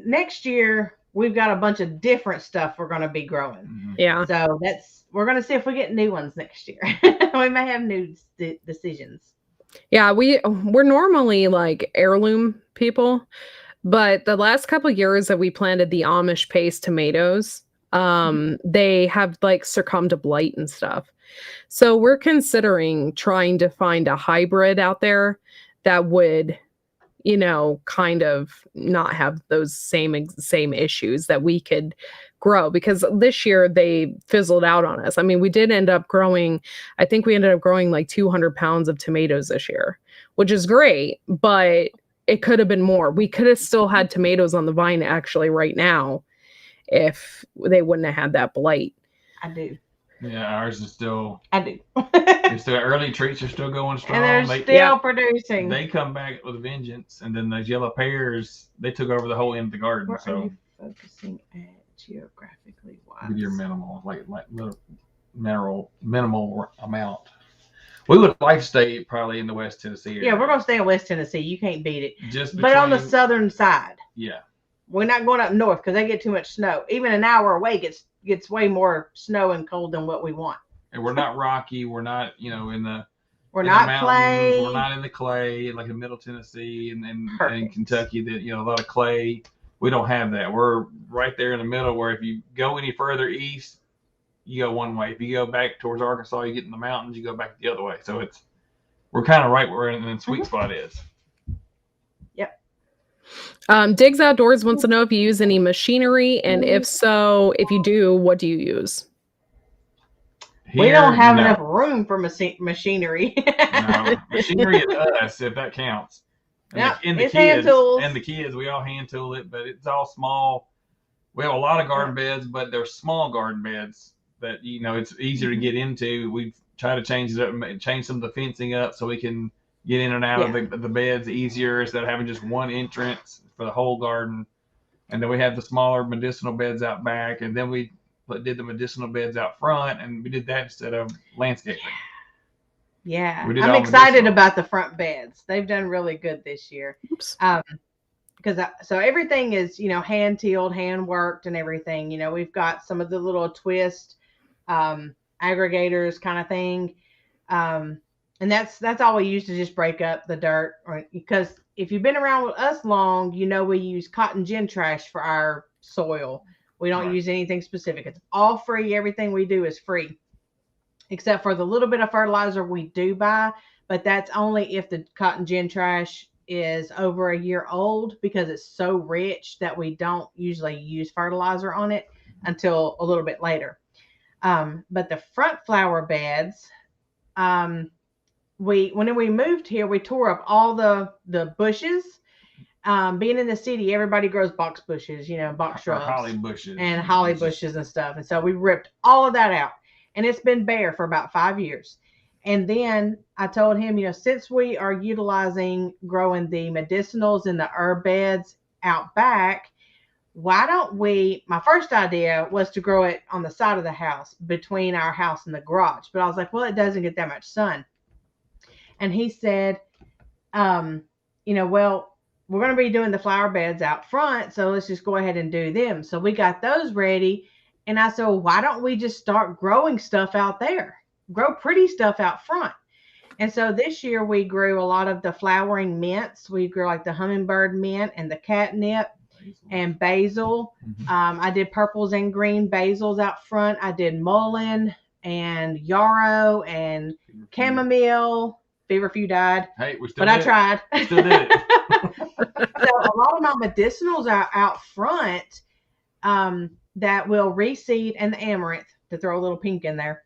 next year we've got a bunch of different stuff we're going to be growing. Yeah. So we're going to see if we get new ones next year. We may have new decisions. Yeah, we're normally like heirloom people, but the last couple of years that we planted the Amish paste tomatoes, they have like succumbed to blight and stuff. So we're considering trying to find a hybrid out there that would, kind of not have those same issues that we could grow, because this year they fizzled out on us. I mean, we did end up growing, I think we ended up growing like 200 pounds of tomatoes this year, which is great, but it could have been more. We could have still had tomatoes on the vine actually right now if they wouldn't have had that blight. I do. Yeah, ours is still. I do. It's still early treats are still going strong. And they're still producing. They come back with a vengeance, and then those yellow pears, they took over the whole end of the garden. Where are you focusing at geographically wise? With your minimal, like minimal amount. We would like to stay probably in the West Tennessee area. Yeah, we're gonna stay in West Tennessee. You can't beat it. But on the southern side. Yeah. We're not going up north because they get too much snow. Even an hour away gets way more snow and cold than what we want. And we're not rocky. We're not, in the. We're not clay. We're not in the clay like in Middle Tennessee and Kentucky. That a lot of clay. We don't have that. We're right there in the middle. Where if you go any further east, you go one way. If you go back towards Arkansas, you get in the mountains. You go back the other way. So we're kind of right where the sweet spot is. Diggs Outdoors wants to know if you use any machinery, and if so, if you do, what do you use? We don't have enough room for machinery. No, machinery is us, if that counts. And it's hand tools. And the kids, we all hand tool it, but it's all small. We have a lot of garden beds, but they're small garden beds that, it's easier to get into. We've tried to change it up, change some of the fencing up so we can get in and out of the beds easier instead of having just one entrance for the whole garden. And then we have the smaller medicinal beds out back, and then we did the medicinal beds out front, and we did that instead of landscaping. Yeah, I'm excited about the front beds. They've done really good this year. Oops. So everything is, hand tilled, hand worked, and everything. We've got some of the little twist aggregators kind of thing. And that's all we use to just break up the dirt. Because if you've been around with us long, we use cotton gin trash for our soil. We don't use anything specific. It's all free. Everything we do is free, except for the little bit of fertilizer we do buy. But that's only if the cotton gin trash is over a year old, because it's so rich that we don't usually use fertilizer on it until a little bit later. But the front flower beds, when we moved here, we tore up all the bushes. Being in the city, everybody grows box bushes, box shrubs, holly bushes and stuff. And so we ripped all of that out, and it's been bare for about 5 years. And then I told him, since we are utilizing growing the medicinals in the herb beds out back, why don't my first idea was to grow it on the side of the house between our house and the garage. But I was like, well, it doesn't get that much sun. And he said, well, we're going to be doing the flower beds out front, so let's just go ahead and do them. So we got those ready. And I said, well, why don't we just start growing stuff out there? Grow pretty stuff out front. And so this year we grew a lot of the flowering mints. We grew like the hummingbird mint and the catnip and basil. I did purples and green basils out front. I did mullein and yarrow and chamomile. Feverfew died. Hey, we still but I tried. Still did it. So a lot of my medicinals are out front that will reseed, and the amaranth, to throw a little pink in there.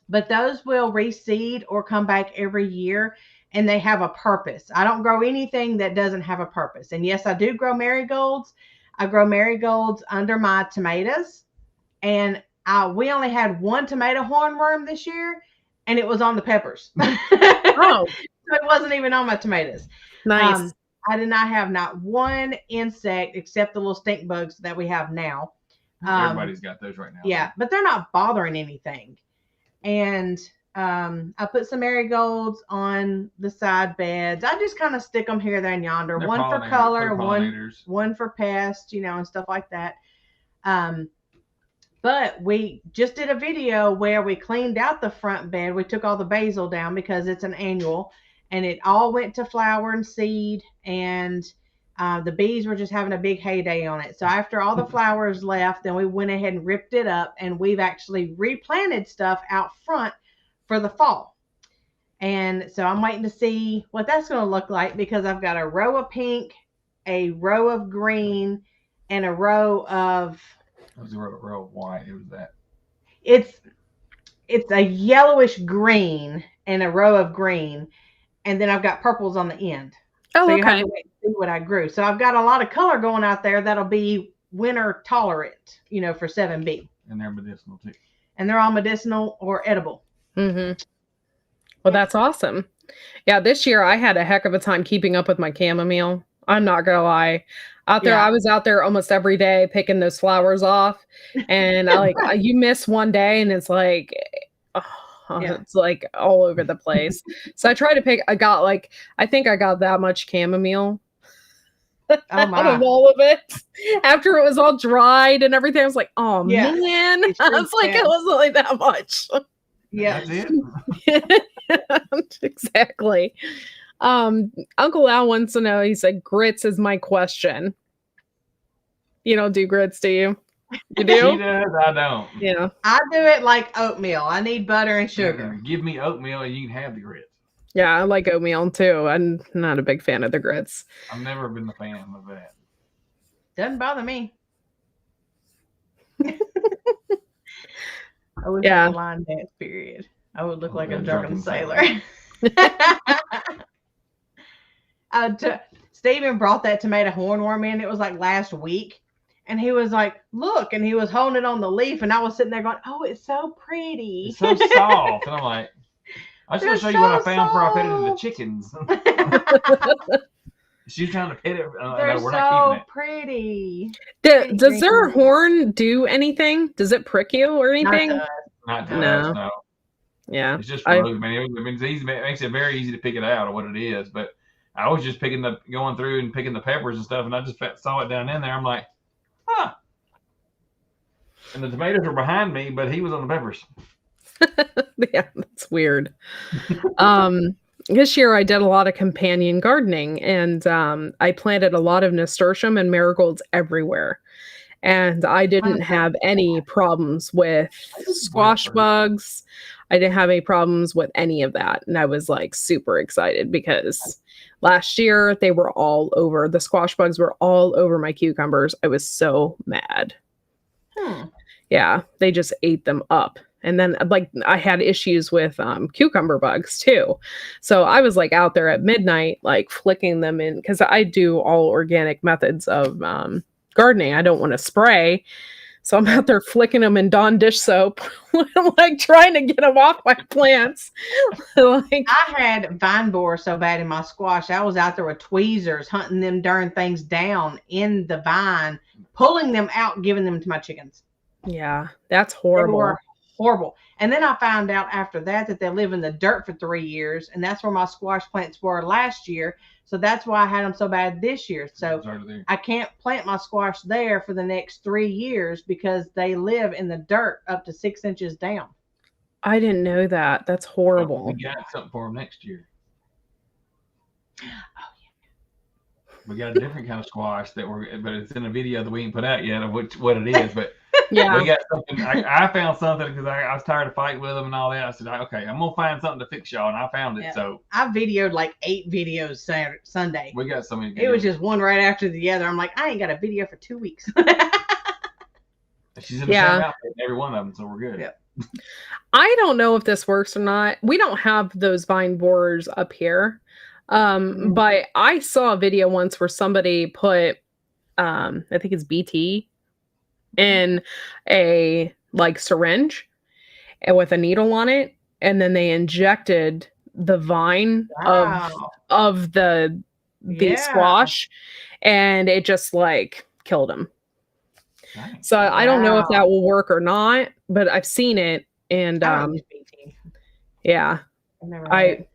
But those will reseed or come back every year, and they have a purpose. I don't grow anything that doesn't have a purpose. And yes, I do grow marigolds. I grow marigolds under my tomatoes. And we only had one tomato hornworm this year, and it was on the peppers. Oh, So it wasn't even on my tomatoes. nice. I did not have not one insect except the little stink bugs that we have now. Everybody's got those right now. Yeah, but they're not bothering anything. And I put some marigolds on the side beds. I just kind of stick them here, there, and yonder. They're one for pollinators. color, They're pollinators. one for pest, and stuff like that. But we just did a video where we cleaned out the front bed. We took all the basil down because it's an annual, and it all went to flower and seed, and the bees were just having a big heyday on it. So after all the flowers left, then we went ahead and ripped it up, and we've actually replanted stuff out front for the fall. And so I'm waiting to see what that's going to look like, because I've got a row of pink, a row of green, and a row of... It was a row of white. It was that. It's a yellowish green and a row of green, and then I've got purples on the end. Oh, so you have okay. to wait and see what I grew. So I've got a lot of color going out there that'll be winter tolerant, for 7B. And they're medicinal too. And they're all medicinal or edible. Mm-hmm. Well, that's awesome. Yeah, this year I had a heck of a time keeping up with my chamomile. I'm not gonna lie. Out there, Yeah. I was out there almost every day picking those flowers off, and you miss one day, and it's like, Yeah. it's like all over the place. So I try to pick. I think I got that much chamomile Oh out my. of all of it. After it was all dried and everything, I was like, oh Yeah. man, It's I really was like, sad. it wasn't like that much. Yeah. That's it. Exactly. Uncle Al wants to know, he said, grits is my question. You don't do grits, do you? You She do? does. I don't. Yeah. I do it like oatmeal. I need butter and sugar. Give me oatmeal and you can have the grits. Yeah, I like oatmeal too. I'm not a big fan of the grits. I've never been a fan of that. Doesn't bother me. I would Yeah. have a line dance period. I would look like a drunken sailor. Steven brought that tomato hornworm in. It was like last week. And he was like, look. And he was holding it on the leaf. And I was sitting there going, oh, it's so pretty. It's so soft. And I'm like, I just want to They're show you what I so found before I fed it to the soft. chickens. She's trying to pet it. They're No, we're not so keeping it. pretty. Does their horn do anything? Does it prick you or anything? Not to No. us, no. Yeah. It's just for those, man. It's easy. It makes it very easy to pick it out of what it is. But I was just going through and picking the peppers and stuff, and I just saw it down in there. I'm like, huh. And the tomatoes were behind me, but he was on the peppers. Yeah, that's weird. This year I did a lot of companion gardening, and I planted a lot of nasturtium and marigolds everywhere. And I didn't have any problems with squash bugs. I didn't have any problems with any of that. And I was like super excited because last year they were all over. The squash bugs were all over my cucumbers. I was so mad. Yeah, they just ate them up. And then I had issues with cucumber bugs too. So I was like out there at midnight, like flicking them in, because I do all organic methods of gardening. I don't want to spray. So I'm out there flicking them in Dawn dish soap, like trying to get them off my plants. I had vine borer so bad in my squash. I was out there with tweezers hunting them darn things down in the vine, pulling them out, giving them to my chickens. Yeah, that's They horrible. were horrible. And then I found out after that they live in the dirt for 3 years, and that's where my squash plants were last year. So that's why I had them so bad this year. So I can't plant my squash there for the next 3 years because they live in the dirt up to 6 inches down. I didn't know that. That's horrible. We got something for them next year. We got a different kind of squash but it's in a video that we ain't put out yet of what it is. But Yeah. we got something. I found something because I was tired of fighting with them and all that. I said, okay, I'm gonna find something to fix y'all, and I found it. Yeah. So I videoed like 8 videos Sunday. we got so many. It was just one right after the other. I'm like, I ain't got a video for 2 weeks. She's in the same outfit in every one of them, so we're good. Yep. I don't know if this works or not. We don't have those vine borers up here. But I saw a video once where somebody put, I think it's BT in a syringe and with a needle on it. and then they injected the vine Wow. of the Yeah. squash, and it just like killed them. Nice. So I don't know if Wow. that will work or not, but I've seen it, and I don't use BT. yeah, I've never had it.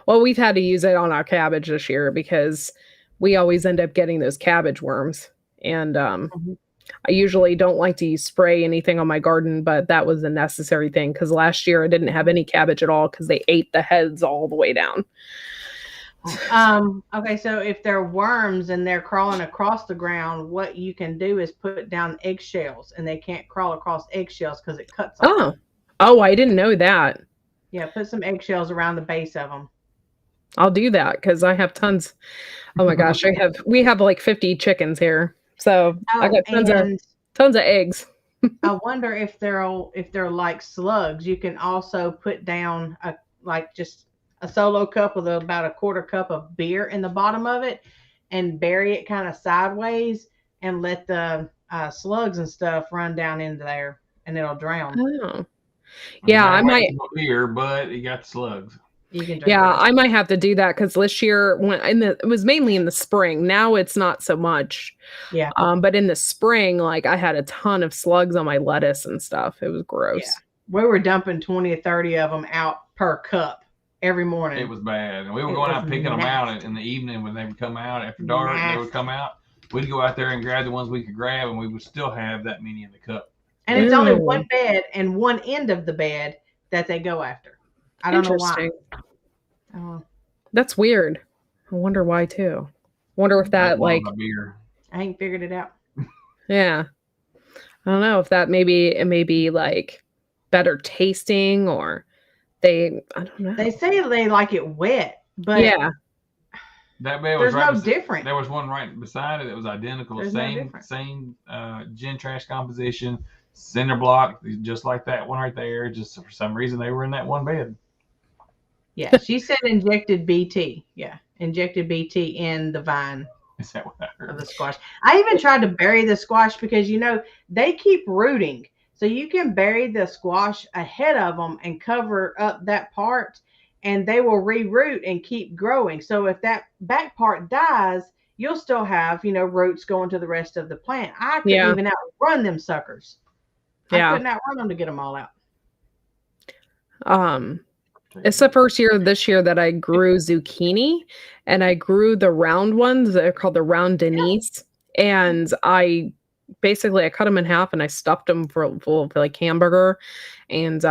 well, we've had to use it on our cabbage this year because we always end up getting those cabbage worms, and I usually don't like to spray anything on my garden, but that was a necessary thing because last year I didn't have any cabbage at all because they ate the heads all the way down. Okay, so if they're worms and they're crawling across the ground, what you can do is put down eggshells, and they can't crawl across eggshells because it cuts off. Oh, I didn't know that. Yeah, put some eggshells around the base of them. I'll do that because I have tons. Oh my gosh, we have like 50 chickens here, so I got tons of eggs. I wonder if they're like slugs. You can also put down just a solo cup with about a quarter cup of beer in the bottom of it, and bury it kind of sideways, and let the slugs and stuff run down into there, and it'll drown. Oh, yeah, I might. Beer, but you got slugs. You can drink Yeah, it. I might have to do that because this year it was mainly in the spring. Now it's not so much. Yeah. But in the spring, like I had a ton of slugs on my lettuce and stuff. It was gross. Yeah. We were dumping 20 or 30 of them out per cup every morning. It was bad. And we were going out picking them out in the evening when they would come out after dark. They would come out. We'd go out there and grab the ones we could grab, and we would still have that many in the cup. And it's only one bed and one end of the bed that they go after. I don't know why. That's weird. I wonder why too. Wonder if that like beer. I ain't figured it out. Yeah. I don't know if that it may be like better tasting, or I don't know. They say they like it wet, but yeah. That bed was there's no different. There was one right beside it that was identical. There's same gin trash composition, cinder block, just like that one right there. Just for some reason they were in that one bed. Yeah, she said injected BT. Yeah, injected BT in the vine. Is that what I heard? Of the squash. I even tried to bury the squash because, they keep rooting. So you can bury the squash ahead of them and cover up that part, and they will reroot and keep growing. So if that back part dies, you'll still have, roots going to the rest of the plant. I couldn't even outrun them suckers. I couldn't outrun them to get them all out. It's the first year this year that I grew zucchini, and I grew the round ones. They're called the round Denise. And I cut them in half and I stuffed them full of like hamburger, and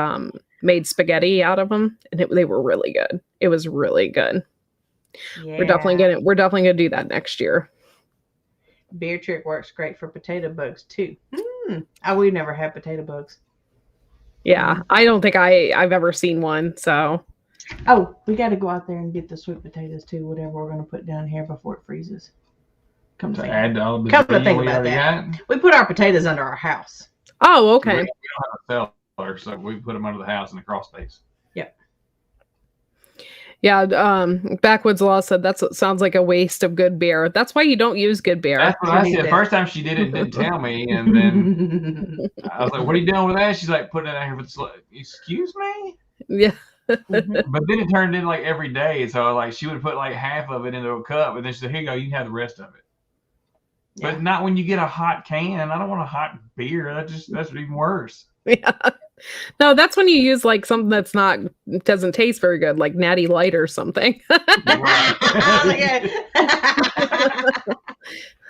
made spaghetti out of them. And they were really good. It was really good. Yeah. We're definitely gonna do that next year. Beer trick works great for potato bugs too. We've never had potato bugs. Yeah, I don't think I've ever seen one. So, we got to go out there and get the sweet potatoes too. Whatever we're going to put down here before it freezes. Come to think about that. We put our potatoes under our house. Oh, okay. We don't have a cellar, so we put them under the house in the crawl space. Yep. Yeah. Backwoods Law said sounds like a waste of good beer. That's why you don't use good beer. That's what I said. The first time she did it, didn't tell me, and then I was like, "What are you doing with that?" She's like, "Putting it out here for the slug." Excuse me. Yeah. But then it turned in like every day, so like she would put like half of it into a cup, and then she said, "Here you go, you can have the rest of it." Yeah. But not when you get a hot can. I don't want a hot beer. That's even worse. Yeah. No, that's when you use like something doesn't taste very good, like Natty Light or something.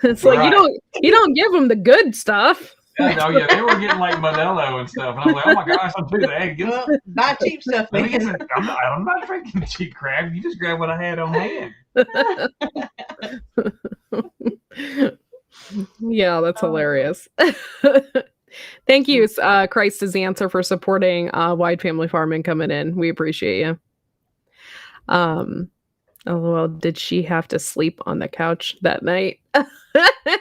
It's like you don't give them the good stuff. Oh yeah, they were getting like Modelo and stuff, and I was like, "Oh my gosh, I'm too that." Buy cheap stuff. I'm not drinking cheap crap. You just grab what I had on hand. Yeah, that's hilarious. Thank you, Christ is the Answer, for supporting Wide Family Farming coming in. We appreciate you. Well, did she have to sleep on the couch that night?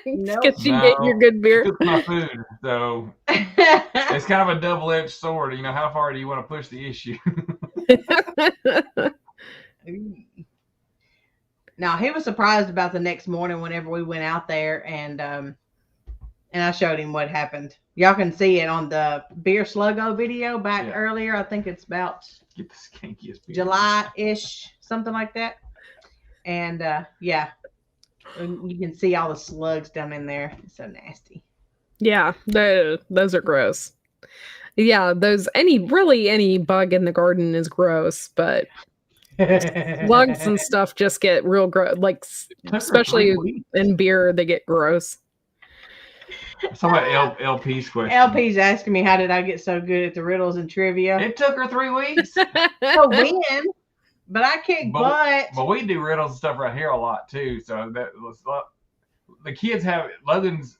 No. Could she get your good beer? She took my food, so it's kind of a double-edged sword. How far do you want to push the issue? Now, he was surprised about the next morning whenever we went out there and and I showed him what happened. Y'all can see it on the beer sluggo video back earlier. I think it's about Get the skankiest beer. July-ish, something like that. And yeah, you can see all the slugs down in there. It's so nasty. Yeah, those are gross. Yeah, any bug in the garden is gross, but slugs and stuff just get real gross. Like, especially in beer, they get gross. Somebody LP's question. LP's asking me, how did I get so good at the riddles and trivia? It took her 3 weeks. To win, but I kick butt. But we do riddles and stuff right here a lot too. So the kids have Logan's.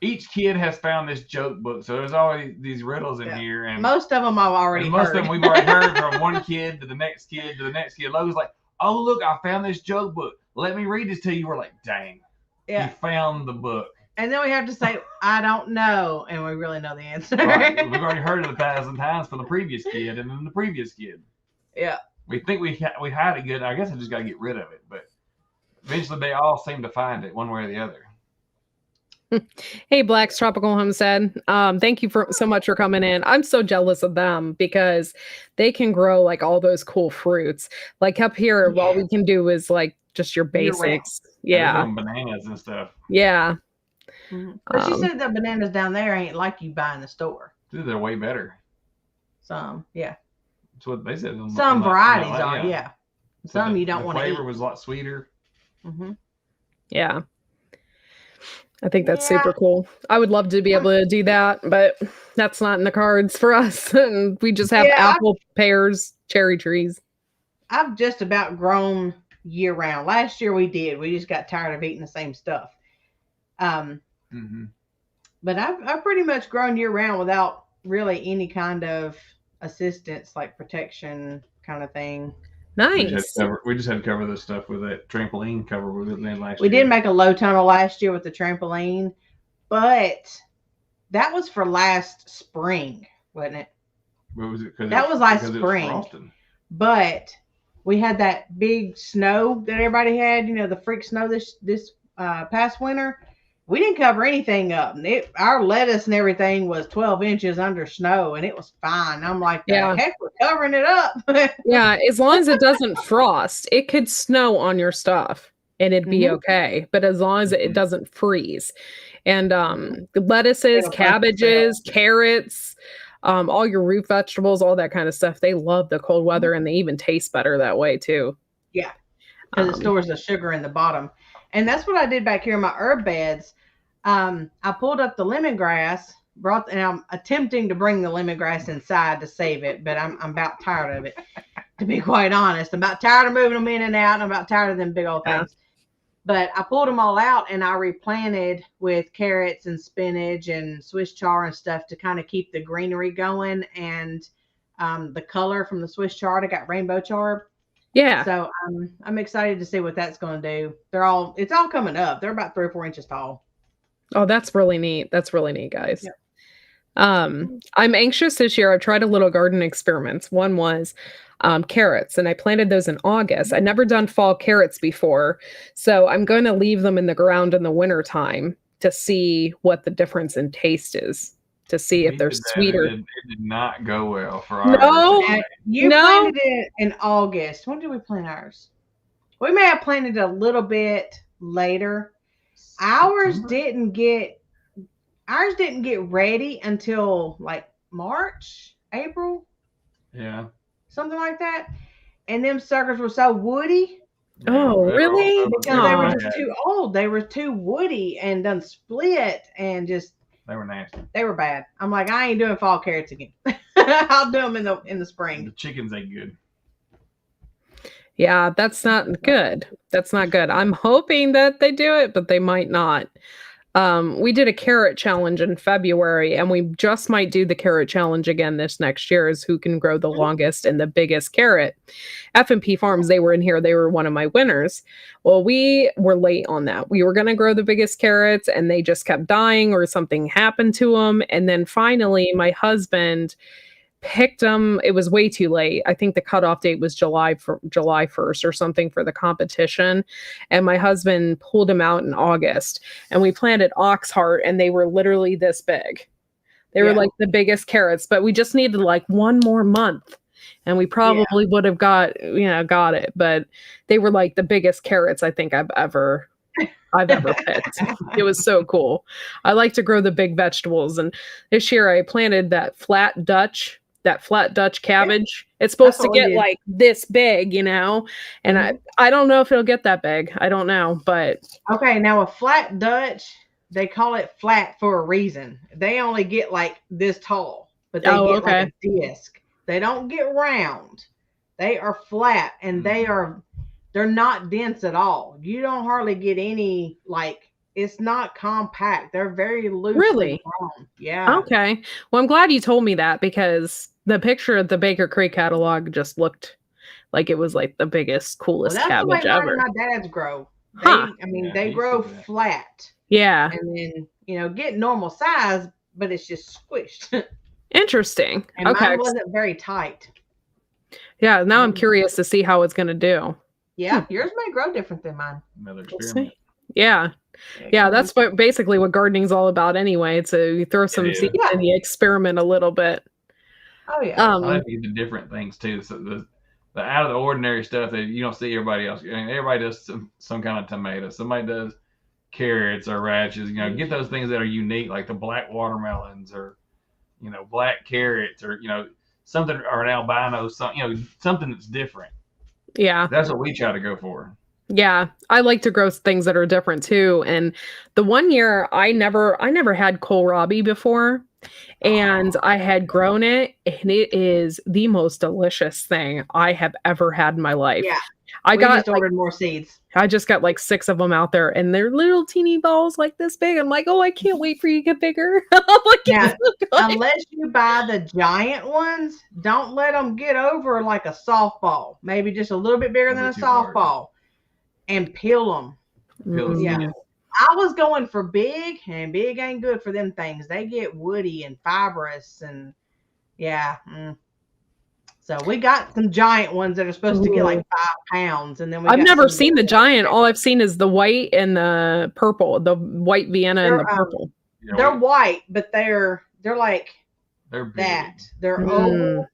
Each kid has found this joke book, so there's always these riddles in here, and most of them I've already heard. Most of them we've already heard from one kid to the next kid to the next kid. Logan's like, "Oh look, I found this joke book. Let me read this to you." We're like, "Dang, he found the book." And then we have to say, "I don't know," and we really know the answer. Right. We've already heard it 1,000 times for the previous kid, and then the previous kid. Yeah. We think we had it good. I guess I just got to get rid of it, but eventually they all seem to find it one way or the other. Hey, Black's Tropical Homestead. Thank you so much for coming in. I'm so jealous of them because they can grow like all those cool fruits. Like up here, all we can do is like just your basics. Yeah. Bananas and stuff. Yeah. But she said the bananas down there ain't like you buy in the store. Dude, they're way better. Some, yeah. That's what they said. Some varieties are, yeah. Some you don't want to eat. The flavor was a lot sweeter. Mm-hmm. Yeah. I think that's super cool. I would love to be able to do that, but that's not in the cards for us. And we just have apple, pears, cherry trees. I've just about grown year round. Last year we did. We just got tired of eating the same stuff. But I've pretty much grown year round without really any kind of assistance, like protection kind of thing. Nice. We just had to cover this stuff with that trampoline cover we did last year. We did make a low tunnel last year with the trampoline, but that was for last spring, wasn't it? What was it? That was last spring. But we had that big snow that everybody had, the freak snow this past winter. We didn't cover anything up. Our lettuce and everything was 12 inches under snow, and it was fine. I'm like, heck, we're covering it up. Yeah, as long as it doesn't frost, it could snow on your stuff, and it'd be okay. But as long as it doesn't freeze. And lettuces, cabbages, carrots, all your root vegetables, all that kind of stuff, they love the cold weather, and they even taste better that way, too. Yeah, because it stores the sugar in the bottom. And that's what I did back here in my herb beds. I pulled up the lemongrass, and I'm attempting to bring the lemongrass inside to save it, but I'm about tired of it, to be quite honest. I'm about tired of moving them in and out. I'm about tired of them big old things. But I pulled them all out, and I replanted with carrots and spinach and Swiss chard and stuff to kind of keep the greenery going. And the color from the Swiss chard, I got rainbow chard. Yeah. So I'm excited to see what that's going to do. It's all coming up. They're about 3 or 4 inches tall. Oh, that's really neat. That's really neat, guys. Yep. I'm anxious this year. I've tried a little garden experiments. One was carrots, and I planted those in August. I'd never done fall carrots before. So I'm going to leave them in the ground in the wintertime to see what the difference in taste is. To see if they're sweeter. It did not go well for ours. You planted it in August. When did we plant ours? We may have planted a little bit later. Ours didn't get ready until like March, April. Yeah. Something like that. And them suckers were so woody. Oh, really? Because they were just too old. They were too woody and done split and just. They were nasty. They were bad. I'm like, I ain't doing fall carrots again. I'll do them in the spring. The chickens ain't good. Yeah, that's not good. That's not good. I'm hoping that they do it, but they might not. We did a carrot challenge in February, and we just might do the carrot challenge again this next year, is who can grow the longest and the biggest carrot. F&P Farms, they were in here. They were one of my winners. Well, we were late on that. We were going to grow the biggest carrots, and they just kept dying or something happened to them. And then finally, my husband picked them. It was way too late. I think the cutoff date was July 1st or something for the competition. And my husband pulled them out in August, and we planted oxheart, and they were literally this big. They were like the biggest carrots, but we just needed like one more month, and we probably would have got it. But they were like the biggest carrots I think I've ever picked. It was so cool. I like to grow the big vegetables, and this year I planted that flat Dutch cabbage. It's supposed to get like this big, and I don't know if it'll get that big. I don't know, but okay. Now a flat Dutch, they call it flat for a reason. They only get like this tall, but they get like a disc. They don't get round. They are flat, and they're not dense at all. You don't hardly get any, like, it's not compact. They're very loose. Really? Grown. Yeah. Okay. Well, I'm glad you told me that, because the picture of the Baker Creek catalog just looked like it was like the biggest, coolest cabbage ever. That's the way my dad's grow. They grow flat. Yeah. And then, get normal size, but it's just squished. Interesting. And mine wasn't very tight. Yeah. Now I'm curious to see how it's going to do. Yeah. Yours may grow different than mine. Another experiment. Yeah. Yeah, that's basically what gardening's all about anyway. So you throw some seeds and you experiment a little bit. Oh yeah. I like the different things too. So the out of the ordinary stuff that you don't see everybody else. Everybody does some kind of tomato. Somebody does carrots or radishes. Get those things that are unique, like the black watermelons or black carrots or something, or an albino, something that's different. Yeah, that's what we try to go for. Yeah, I like to grow things that are different too. And the one year I never had kohlrabi before, and I had grown it, and it is the most delicious thing I have ever had in my life. Yeah, I just ordered more seeds. I just got like 6 of them out there, and they're little teeny balls like this big. I'm like, oh, I can't wait for you to get bigger. Yeah, unless you buy the giant ones, don't let them get over like a softball. Maybe just a little bit bigger than a softball. And peel them. Yeah. I was going for big, and big ain't good for them things. They get woody and fibrous, and so we got some giant ones that are supposed to get like 5 pounds, and then I've never seen the giant. All I've seen is the white and the purple, the white Vienna and the purple. They're white, but they're like they're big. that. They're oval.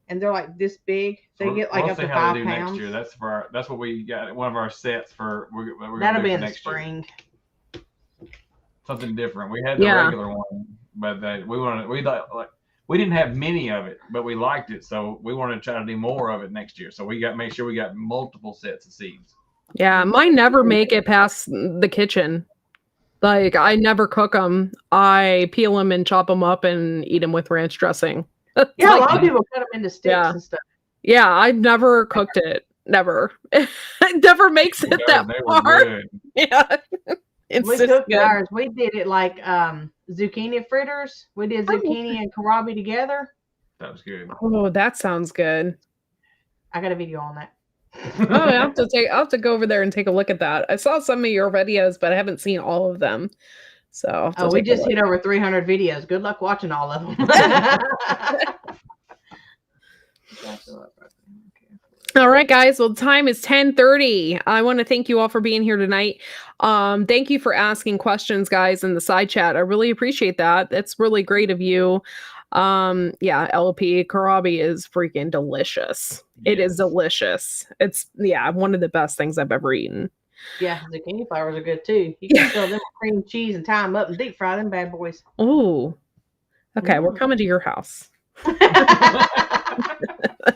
And they're like this big. They get like up to 5 pounds. Next year. That's what we got. One of our sets for. We're That'll be in the next spring. Year. Something different. We had the regular one, but we didn't have many of it, but we liked it, so we wanted to try to do more of it next year. So we make sure we got multiple sets of seeds. Yeah, mine never make it past the kitchen. Like, I never cook them. I peel them and chop them up and eat them with ranch dressing. Yeah, a lot of people cut them into sticks and stuff. Yeah, I've never cooked it. Never. It never makes it that far. Yeah. We cooked ours. We did it like zucchini fritters. We did zucchini and kohlrabi together. That was good. Oh, that sounds good. I got a video on that. I'll have to go over there and take a look at that. I saw some of your videos, but I haven't seen all of them. So we just hit over 300 videos. Good luck watching all of them. All right, guys. Well, time is 10:30. I want to thank you all for being here tonight. Thank you for asking questions, guys, in the side chat. I really appreciate that. It's really great of you. LP kohlrabi is freaking delicious. Yes. It is delicious. It's one of the best things I've ever eaten. Yeah, zucchini flowers are good too. You can fill them with cream cheese and tie them up and deep fry them bad boys. Oh, okay. We're coming to your house. That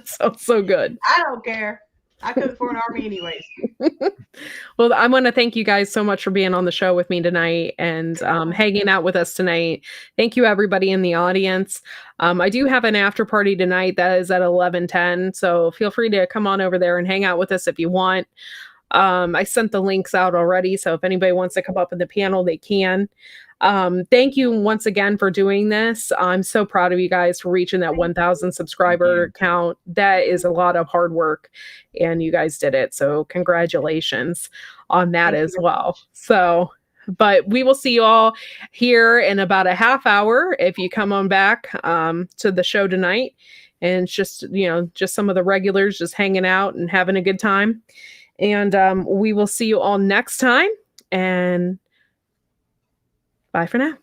sounds so good. I don't care. I cook for an army anyways. Well, I want to thank you guys so much for being on the show with me tonight and hanging out with us tonight. Thank you, everybody in the audience. I do have an after party tonight that is at 11:10, so feel free to come on over there and hang out with us if you want. I sent the links out already, so if anybody wants to come up in the panel, they can. Thank you once again for doing this. I'm so proud of you guys for reaching that 1,000 subscriber count. That is a lot of hard work, and you guys did it. So congratulations on that as well. So But we will see you all here in about a half hour if you come on back to the show tonight. And it's just, just some of the regulars just hanging out and having a good time. And we will see you all next time. And bye for now.